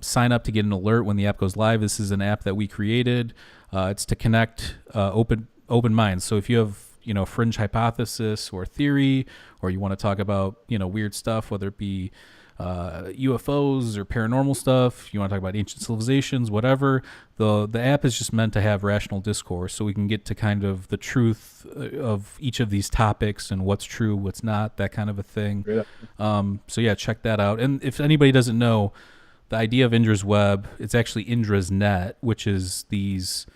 Sign up to get an alert when the app goes live. This is an app that we created. It's to connect open minds. So if you have fringe hypothesis or theory, or you want to talk about weird stuff, whether it be UFOs or paranormal stuff, you want to talk about ancient civilizations, whatever, the app is just meant to have rational discourse, so we can get to kind of the truth of each of these topics and what's true, what's not, that kind of a thing. Yeah. So yeah, check that out. And if anybody doesn't know, the idea of Indra's Web, it's actually Indra's Net, which is these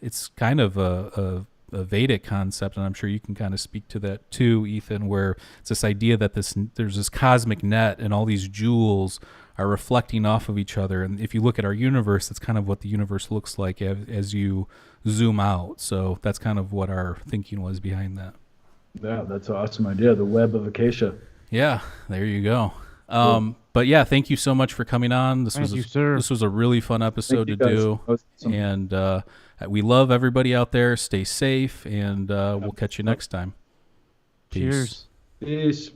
it's kind of a Vedic concept, and I'm sure you can kind of speak to that too, Ethan, where it's this idea that there's this cosmic net, and all these jewels are reflecting off of each other. And if you look at our universe, that's kind of what the universe looks like as you zoom out. So that's kind of what our thinking was behind that. Yeah, that's an awesome idea. The web of acacia. Yeah, there you go. But yeah, thank you so much for coming on. This Thank you, sir. This was a really fun episode to Thank you, guys. do. Awesome. And we love everybody out there. Stay safe, and we'll catch you next time. Peace. Cheers. Peace.